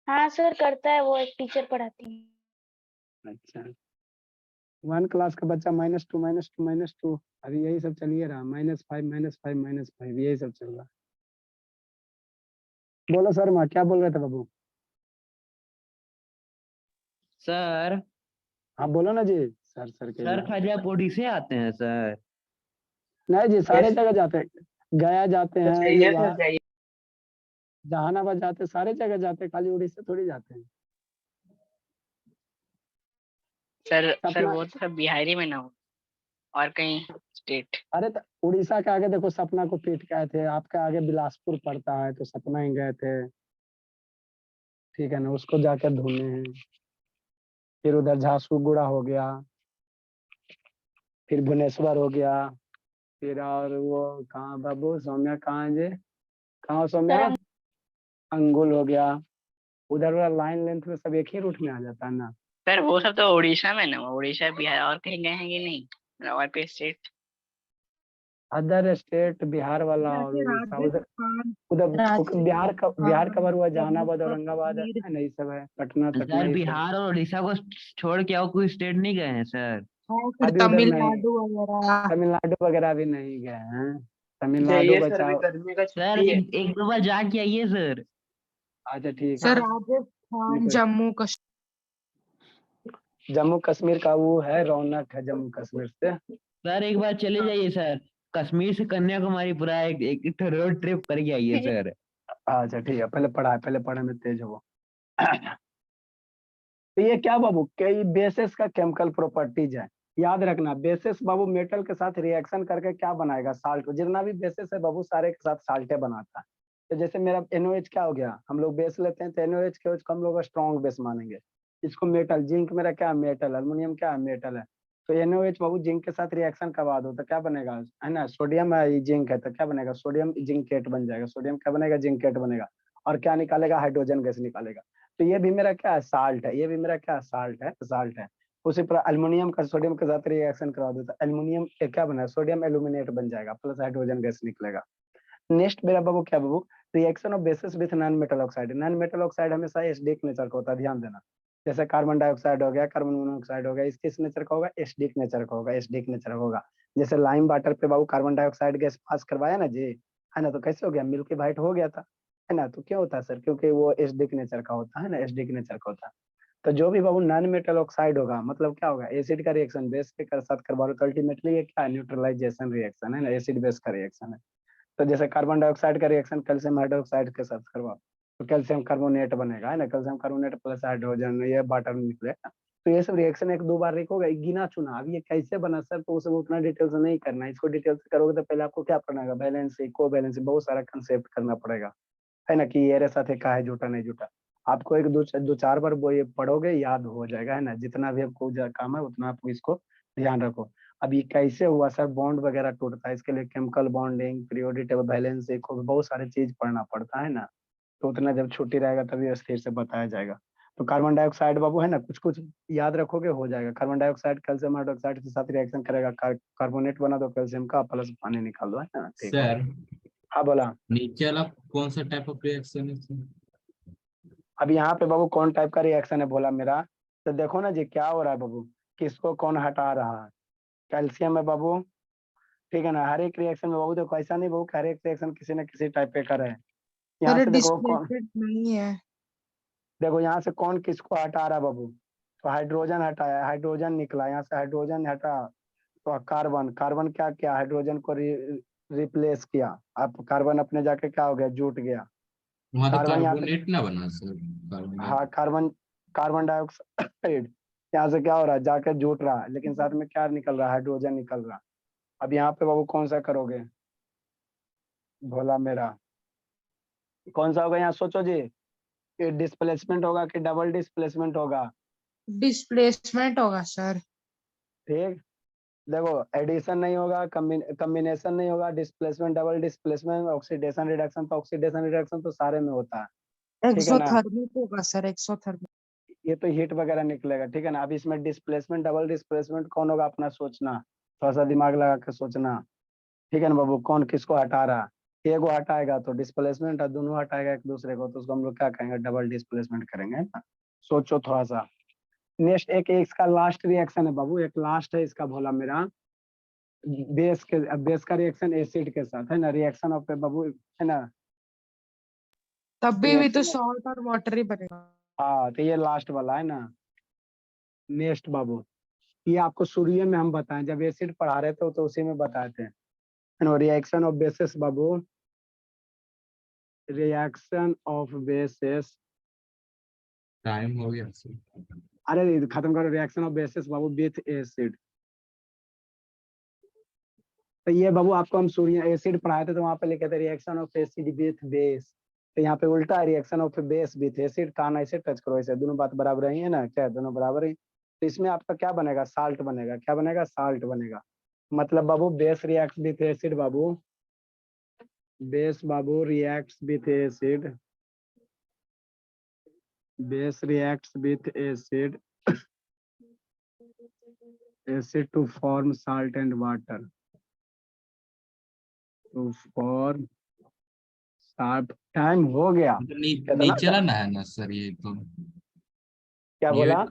हाँ सर करता है, वो एक टीचर पढ़ाती है। अच्छा 1 क्लास का बच्चा -2 -2 -2, अभी यही सब चलिए रहा, -5 -5 -5 यही सब चल रहा। बोलो सर माँ क्या बोल रहे थे बाबू। सर हाँ बोलो ना जी, सर सर के सर खजापोड़ी से आते हैं सर। नहीं जी, सारे जगह जाते हैं, गया जाते हैं, चाहिए वहाँ तो चाहिए। जहानाबाद जाते हैं, सारे जगह जाते हैं, खाली उड़ीसा थोड़ी जाते हैं। सर सपना वो तो सब बिहारी में ना हो और कहीं स्टेट। अरे तो उड़ीसा के आगे देखो सपना को पीट के आए थे, आपके आगे बिलासपुर पड़ता है तो सपना ही गए थे, ठीक है ना, उसको जाकर ढूंढे हैं। फिर उधर झारसुगुड़ा हो गया, फिर भुवनेश्वर हो गया, फिर और वो कहाँ बाबू सौम्या कहाँ है जी, कहाँ हो सौम्या, सर अंगुल हो गया। उधर वाला लाइन लेंथ में सब एक ही रूट में आ जाता है ना। सर वो सब तो उड़ीसा में ना, उड़ीसा बिहार और कहीं गए हैं कि नहीं, और कोई स्टेट। अदर स्टेट बिहार वाला और जैसे उड़ीसा उधर, राजस्थान, उधर बिहार कवर हुआ, जम्मू जहानाबाद औरंगाबाद कश्मीर। है ना, ये सब है, पटना तक सर नहीं सब। बिहार और उड़ीसा को छोड़ के और कोई स्टेट नहीं गए हैं सर। और फिर अभी उधर नहीं, तमिलनाडु वगैरह। तमिलनाडु वगैरह भी नहीं गए हैं, तमिलनाडु जाइए सर, अभी बचाओ। गर्मी का सर छुट्टी है। एक दो बार जाके आइए सर। अच्छा ठीक है। सर राजस्थान, निकल। जम्मू कश्मीर। जम्मू कश्मीर का वो है, रौनक है जम्मू कश्मीर से। सर एक बार चले जाइए सर, कश्मीर से कन्याकुमारी पूरा एक रोड ट्रिप करके आइए सर। अच्छा ठीक है, पहले पढ़ाई में तेज हो। तो ये क्या बाबू, कई बेसिस का केमिकल प्रॉपर्टीज है, याद रखना। बेसिस बाबू मेटल के साथ रिएक्शन करके क्या बनाएगा, साल्ट। जितना भी बेसिस है बाबू सारे के साथ साल्टे बनाता है। तो जैसे मेरा NOH क्या हो गया, हम लोग बेस लेते हैं तो NOH के को हम लोग स्ट्रॉन्ग बेस मानेंगे। इसको मेटल, जिंक मेरा क्या मेटल, अल्युमिनियम क्या मेटल है। तो NOH बाबू जिंक के साथ रिएक्शन करवा दो तो क्या बनेगा, है ना, सोडियम जिंक है तो क्या बनेगा, सोडियम जिंकेट बन जाएगा। सोडियम क्या बनेगा, जिंकेट बनेगा। और क्या निकालेगा, हाइड्रोजन गैस निकालेगा। तो ये भी मेरा क्या है, साल्ट है। ये भी मेरा क्या साल्ट है। उसी पर अल्युमिनियम का सोडियम के साथ रिएक्शन करवा दो तो एल्युमिनियम क्या बना है, सोडियम एल्यूमिनेट बन जाएगा, प्लस हाइड्रोजन गैस निकलेगा। नेक्स्ट मेरा बाबू क्या बाबू, reaction of bases with non metal oxide. Non metal oxide हमेशा एसिडिक नेचर का होता है, ध्यान देना। जैसे कार्बन डाइऑक्साइड हो गया, कार्बन मोनोऑक्साइड हो गया, इस किस नेचर का होगा, एसिडिक नेचर का होगा, एसिडिक नेचर होगा। जैसे लाइम वाटर पे बाबू कार्बन डाइऑक्साइड गैस पास करवाया ना जी, है ना, तो कैसे हो गया, मिल्की वाइट हो गया था, है ना। तो क्यों होता है सर, क्योंकि वो एसिडिक नेचर का होता है ना, एसिडिक नेचर का होता है। तो जो भी बाबू नॉन मेटल ऑक्साइड होगा, मतलब क्या होगा, एसिड का रिएक्शन बेस के साथ करवा लो तो अल्टीमेटली ये क्या है, न्यूट्रलाइजेशन रिएक्शन है ना, एसिड बेस का रिएक्शन है। तो जैसे कार्बन डाइऑक्साइड का रिएक्शन कैल्शियम हाइड्रोक्साइड के साथ करवाओ तो कैल्शियम कार्बोनेट बनेगा, है ना, कैल्शियम कार्बोनेट प्लस हाइड्रोजन ये वाटर निकलेगा। तो ये सब रिएक्शन एक दो बार लिखोगे, गिना चुना। अब ये कैसे बना सर, तो उसे उतना डिटेल से नहीं करना है। इसको डिटेल से करोगे तो पहले आपको क्या पढ़ना, बैलेंस को बैलेंस, बहुत सारा कंसेप्ट करना पड़ेगा, है ना, कि ये साथ का है जुटा नहीं जुटा। आपको एक दो चार बार वो ये पढ़ोगे याद हो जाएगा, है ना। जितना भी आपको काम है उतना आपको इसको ध्यान रखो। अब ये कैसे हुआ सर, बॉन्ड वगैरह टूटता है, इसके लिए chemical bonding, periodic table, balance को बहुत सारे चीज पढ़ना पड़ता है ना। तो उतना जब छुट्टी रहेगा तभी स्थिर से बताया जाएगा। तो कार्बन डाइऑक्साइड बाबू, है ना, कुछ कुछ याद रखोगे हो जाएगा। कार्बन डाइऑक्साइड कैल्शियम हाइड्रोक्साइड के साथ रिएक्शन करेगा, कार्बोनेट बना दो कैल्शियम का, प्लस पानी निकाल दो, है ना, ठीक है। सर हाँ बोला। नीचे वाला कौन सा टाइप ऑफ रिएक्शन है sir? अब यहाँ पे बाबू कौन टाइप का रिएक्शन है बोला मेरा, तो देखो ना जी क्या हो रहा है बाबू, किसको कौन हटा रहा है, कैल्शियम है बाबू, ठीक है ना। हर एक रिएक्शन में बाबू देखो ऐसा नहीं बाबू, हर एक रिएक्शन किसी न किसी टाइप पे कर है। यहाँ सर से देखो कौन, डिस्प्लेसमेंट नहीं है। देखो यहाँ से कौन किसको हटा रहा है बाबू, तो हाइड्रोजन हटाया, हाइड्रोजन निकला, यहाँ से हाइड्रोजन हटा तो कार्बन, कार्बन क्या किया, हाइड्रोजन को रिप्लेस किया। अब कार्बन अपने जाके क्या हो गया, जुट गया। वहां तो कार्बन यहाँ से, कार्बोनेट ना बना सर, हाँ कार्बोनेट। कार्बन, कार्बन डाइऑक्साइड यहाँ से क्या हो रहा है, जाके जुट रहा है, लेकिन साथ में क्या निकल रहा है, हाइड्रोजन निकल रहा है। अब यहाँ पे बाबू कौन सा करोगे, भोला मेरा, कौन सा होगा यहाँ सोचो जी, कि डिस्प्लेसमेंट होगा कि डबल डिस्प्लेसमेंट होगा। डिस्प्लेसमेंट होगा सर। ठीक, देखो एडिशन नहीं होगा, कम्बिनेशन नहीं होगा, displacement, double displacement, oxidation reduction. तो ऑक्सीडेशन रिडक्शन तो सारे में होता है, ठीक है ना। एक्सोथर्मिक होगा सर, एक्सोथर्मिक। ये तो हीट वगैरह निकलेगा, ठीक है ना। अब इसमें डिस्प्लेसमेंट, डबल डिस्प्लेसमेंट कौन होगा, अपना सोचना, थोड़ा सा दिमाग लगा के सोचना, ठीक है ना बाबू। कौन किसको हटा रहा, एक को हटाएगा तो डिस्प्लेसमेंट, और दोनों हटाएगा एक दूसरे को तो उसको हम लोग क्या कहेंगे, डबल डिस्प्लेसमेंट करेंगे, है ना। सोचो थोड़ा सा। नेक्स्ट एक इसका लास्ट रिएक्शन है बाबू, एक लास्ट है इसका भोला मेरा, बेस का रिएक्शन एसिड के साथ, है ना, रिएक्शन ऑफ बाबू, है ना, तब भी तो रिएक्शन। सॉल्ट और वाटर ही बनेगा। हाँ तो ये लास्ट वाला है ना। नेक्स्ट बाबू, ये आपको शुरू में हम बताएं, जब एसिड पढ़ा रहे थे तो उसी में बताए थे, है ना। Reaction of basis Babu, reaction of basis, time हो गया sir। अरे खत्म करो, reaction of basis Babu with acid. तो ये बाबू आपको हम सूर्य एसिड पढ़ाए थे तो वहां पे लिखे थे reaction of acid with base, तो यहाँ पे उल्टा reaction of base with acid, कहा ना ऐसे टच करो, ऐसे दोनों बात बराबर ही है ना, क्या दोनों बराबर ही। तो इसमें आपका क्या बनेगा, साल्ट बनेगा, क्या बनेगा, साल्ट बनेगा। मतलब बाबू बेस रिएक्ट विथ एसिड बाबू, बेस बाबू reacts with acid, base reacts with acid, acid to form salt and water, to form salt. Time हो गया। कितना नीचे वाला ना है ना सर, ये तो क्या ये बोला?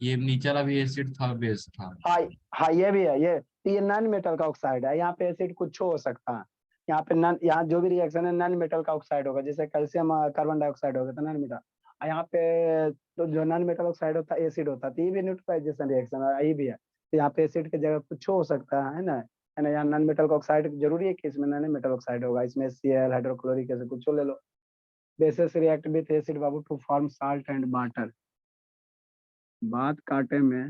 ये नीचे वाला भी एसिड था, बेस था। हाँ हाँ ये भी है, ये नॉन मेटल का ऑक्साइड है, यहाँ पे एसिड कुछ हो सकता है। यहाँ पे नॉन, यहाँ जो भी रिएक्शन है नॉन मेटल का ऑक्साइड होगा, जैसे कैल्शियम कार्बन डाइऑक्साइड होगा तो नॉन मेटल। और यहाँ पे तो जो नॉन मेटल ऑक्साइड होता है एसिड होता है, तो ये भी न्यूट्रलाइजेशन रिएक्शन है, ये भी है। तो यहाँ पे एसिड की जगह कुछ हो सकता है ना, है ना। यहाँ नॉन मेटल का ऑक्साइड जरूरी है कि इसमें नॉन मेटल ऑक्साइड होगा, इसमें Cl हाइड्रोक्लोरिक एसिड कुछ ले लो। बेसिस रिएक्ट विथ एसिड बाबू to form salt and water. बात काटे में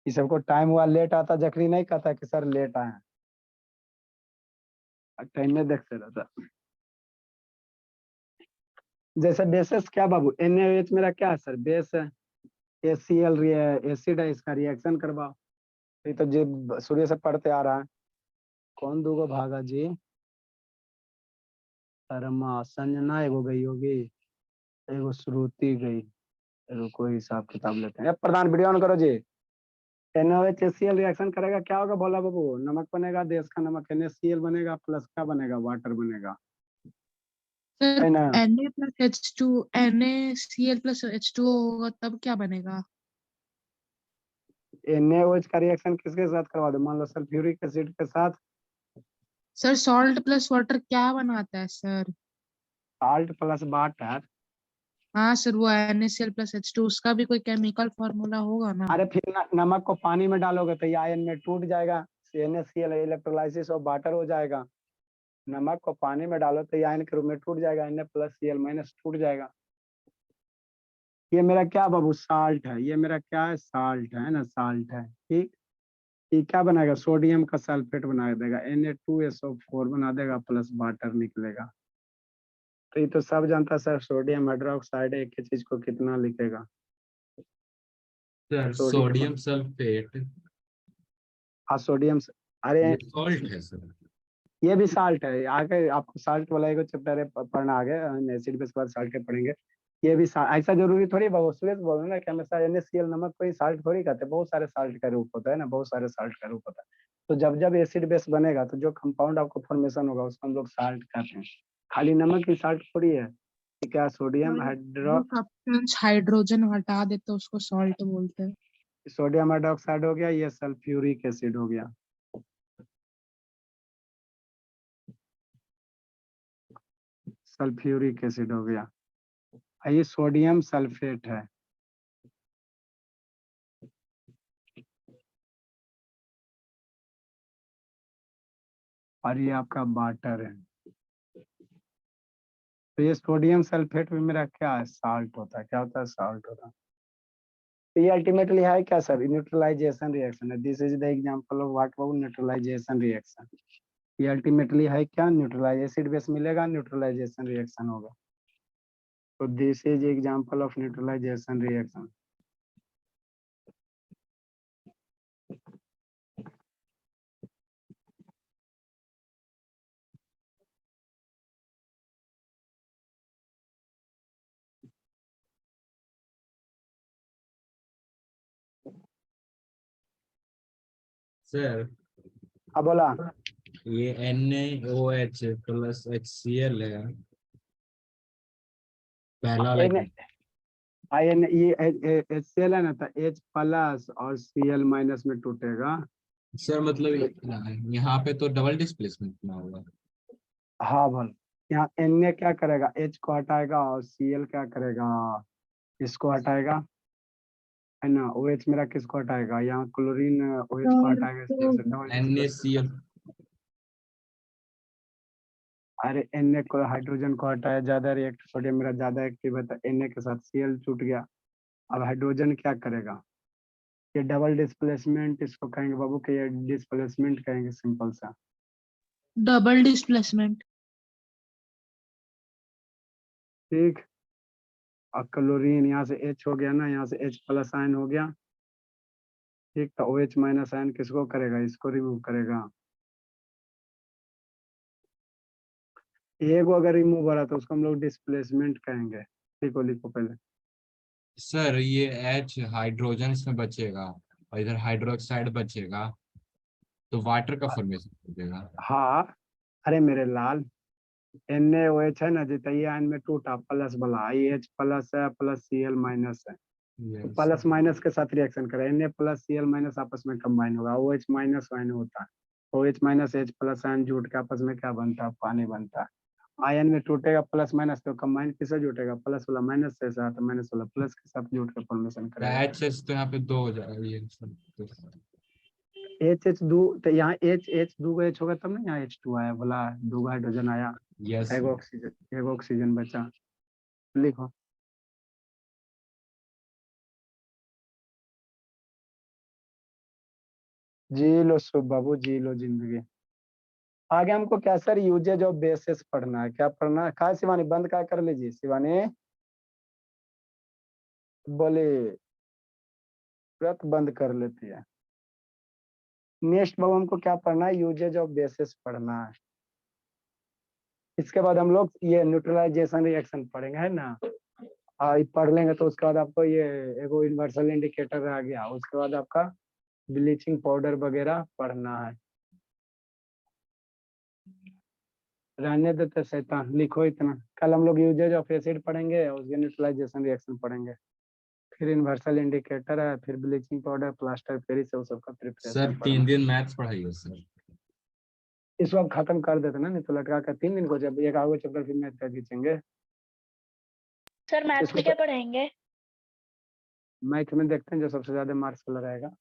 ये सबको टाइम हुआ, लेट आता जकरी नहीं कहता कि सर लेट आए, टाइम में देखते रहता। जैसे बेसिस क्या बाबू, NaOH मेरा क्या है सर, बेस है, ACl एसिड है, इसका रिएक्शन करवाओ। ये तो जी सूर्य से पढ़ते आ रहा है। कौन दूगो भागा जी, शर्मा संजना एगो गई होगी, एगो श्रुति गई। रुको हिसाब किताब लेते हैं, प्रधान वीडियो ऑन करो जी। NaOH ACl रिएक्शन करेगा, क्या होगा बोला बाबू, नमक बनेगा, देश का नमक NaCl बनेगा, प्लस क्या बनेगा, वाटर बनेगा, सर है ना। Na+H2 NaCl+H2O होगा तब क्या बनेगा? NaOH का रिएक्शन किसके साथ करवा दो, मान लो सल्फ्यूरिक एसिड के साथ। सर सॉल्ट प्लस वाटर क्या बनाता है सर? Salt plus water. हाँ सर, वो NaCl+H2 उसका भी कोई केमिकल फॉर्मूला होगा ना? अरे फिर नमक को पानी में डालोगे तो ये आयन में टूट जाएगा, NaCl इलेक्ट्रोलाइसिस और वाटर हो जाएगा। नमक को पानी में डालो तो ये आयन के रूप में टूट जाएगा, Na+Cl- टूट जाएगा। ये मेरा क्या बाबू, साल्ट है, ये मेरा क्या है, साल्ट है ना, साल्ट है, ठीक। ये क्या बनाएगा, सोडियम का सल्फेट बना देगा, Na2SO4 बना देगा, प्लस वाटर निकलेगा। तो ये तो सब जानता है सर, सोडियम हाइड्रोक्साइड एक ही चीज को कितना लिखेगा, सर सोडियम। सोडियम सल्फेट हाँ सोडियम, अरे ये सॉल्ट है सर। ये भी साल्ट है, आगे आपको साल्ट वाला एक चैप्टर है पढ़ना, आगे एसिड बेस बाद साल्ट के पढ़ेंगे। ये भी ऐसा जरूरी थोड़ी बाबू, सुरेश बोल रहे ना कि हमेशा NaCl नमक को ही साल्ट थोड़ी कहते हैं, बहुत सारे साल्ट का रूप होता है ना, बहुत सारे साल्ट का रूप होता है। तो जब जब एसिड बेस बनेगा तो जो कंपाउंड आपको फॉर्मेशन होगा उसको हम लोग साल्ट कहते हैं। खाली नमक ही साल्ट थोड़ी है, क्या सोडियम जो सब्सटेंस हाइड्रोजन हटा देते हैं उसको सॉल्ट बोलते हैं। सोडियम हाइड्रोक्साइड हो गया, ये सल्फ्यूरिक एसिड हो गया, सल्फ्यूरिक एसिड हो गया, ये सोडियम सल्फेट है। और ये आपका वाटर है। तो ये सोडियम सल्फेट में मेरा क्या है, साल्ट होता है, क्या होता है, साल्ट होता है। तो ये अल्टीमेटली है क्या सर, न्यूट्रलाइजेशन रिएक्शन है। This is the example of what बाबू, न्यूट्रलाइजेशन रिएक्शन। ये अल्टीमेटली है क्या, न्यूट्रलाइज, एसिड बेस मिलेगा, न्यूट्रलाइजेशन रिएक्शन होगा। तो this is example of neutralisation reaction. Sir अब बोला, ये NaOH+HCl है पहला वाला एन आयन, ये HCl है ना, तो H प्लस और Cl- में टूटेगा। सर मतलब यहाँ पे तो डबल डिस्प्लेसमेंट ना होगा। हाँ बोल, यहाँ Na क्या करेगा, H को हटाएगा और Cl क्या करेगा, इसको हटाएगा, है ना। OH मेरा किसको हटाएगा, यहाँ क्लोरीन OH को हटाएगा, Cl से डबल NaCl अरे Na को हाइड्रोजन को हटाया, ज्यादा रिएक्ट, सोडियम मेरा ज्यादा एक्टिव है तो Na के साथ Cl छूट गया, अब हाइड्रोजन क्या करेगा, ये डबल डिस्प्लेसमेंट इसको कहेंगे बाबू कि ये डिस्प्लेसमेंट कहेंगे सिंपल सा। Double displacement. ठीक, और क्लोरीन यहाँ से H हो गया ना, यहाँ से H प्लस आयन हो गया। ठीक, तो OH माइनस आयन किसको करेगा, इसको रिमूव करेगा। एक अगर रिमूव हो रहा तो उसको हम लोग डिस्प्लेसमेंट कहेंगे। लिखो लिखो पहले। सर ये H हाइड्रोजन में बचेगा और इधर हाइड्रोक्साइड बचेगा, तो वाटर का फॉर्मेशन हो जाएगा। हाँ, अरे मेरे लाल, NaOH है ना, जितना आयन में टूटा प्लस वाला IH प्लस है प्लस Cl माइनस है, तो Yes, प्लस माइनस के साथ रिएक्शन करे, Na प्लस Cl माइनस आपस में कंबाइन होगा, OH माइनस आयन होता है, OH minus H plus ion जुट के आपस में क्या बनता है, पानी बनता है। आयन में टूटेगा प्लस माइनस, तो कंबाइन किससे जुटेगा, प्लस वाला माइनस से साथ, माइनस वाला प्लस के साथ जुट के फॉर्मेशन करेगा। HH तो यहाँ पे 2 हो जाएगा ये सब तो। H दो, तो यहाँ H दो H होगा तब ना यहाँ H2 आया, बोला दो हाइड्रोजन आया, यस एक ऑक्सीजन बचा। लिखो। जी लो शुभ बाबू, जी लो जिंदगी। आगे हमको क्या सर, यूजेज ऑफ बेसिस पढ़ना है। क्या पढ़ना है, कहा शिवानी, बंद क्या कर लीजिए शिवानी, बोले तुरंत बंद कर लेती है। नेक्स्ट बाबू हमको क्या पढ़ना है, यूजेज ऑफ बेसिस पढ़ना है। इसके बाद हम लोग ये न्यूट्रलाइजेशन रिएक्शन पढ़ेंगे, है ना। ये पढ़ लेंगे तो उसके बाद आपको ये एगो यूनिवर्सल इंडिकेटर आ गया, उसके बाद आपका ब्लीचिंग पाउडर वगैरह पढ़ना है। रहने देते शैतान, लिखो इतना। कल हम लोग यूजेज ऑफ एसिड पढ़ेंगे और उसके न्यूट्रलाइजेशन रिएक्शन पढ़ेंगे, फिर यूनिवर्सल इंडिकेटर है, फिर ब्लीचिंग पाउडर, प्लास्टर पेरिस, वो सबका सर प्रिपरेशन 3 दिन मैथ्स पढ़ाइए सर। इस वक्त खत्म कर देते ना, नहीं तो लटका कर 3 दिन को, जब एक आगे चैप्टर फिर मैथ कर खींचेंगे। सर मैथ्स इसको में क्या पढ़ाएंगे? मैथ में देखते हैं जो सबसे ज्यादा मार्क्स वाला रहेगा।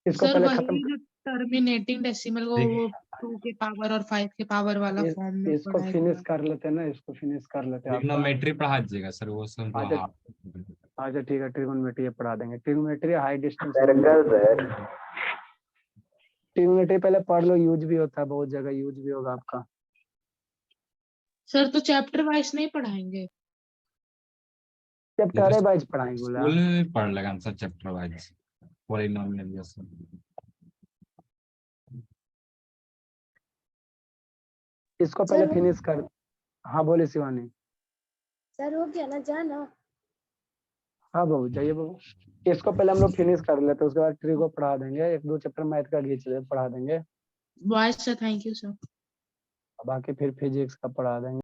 इसको सर पहले वही खत्म जो टर्मिनेटिंग डेसिमल को देखिए। वो 2 के पावर और 5 के पावर वाला फॉर्म में इसको पढ़ाएगा। फिनिश कर लेते हैं ना, इसको फिनिश कर लेते हैं आपका। ट्रिग्नोमेट्री पढ़ा दीजिएगा सर, वो सब अच्छा अच्छा ठीक है, ट्रिगोनोमेट्री पढ़ा देंगे। ट्रिगोनोमेट्री हाई डिस्टेंस, ट्रिगोनोमेट्री पहले पढ़ लो, यूज भी होता है, बहुत जगह यूज भी होगा आपका। सर तो चैप्टर वाइज नहीं पढ़ाएंगे? चैप्टर वाइज पढ़ाएंगे बोला। स्कूल में पढ़ लेगा सर चैप्टर वाइज, पॉलिनोमियल ये सब। इसको पहले सर, फिनिश कर। हाँ बोले शिवानी। सर हो गया ना, जाना। हाँ बाबू जाइए बाबू, इसको पहले हम लोग फिनिश कर लेते हैं, उसके बाद ट्रिगो पढ़ा देंगे, 1-2 चैप्टर मैथ का घींच पढ़ा देंगे, wise sir thank you sir. बाकी फिर फिजिक्स का पढ़ा देंगे।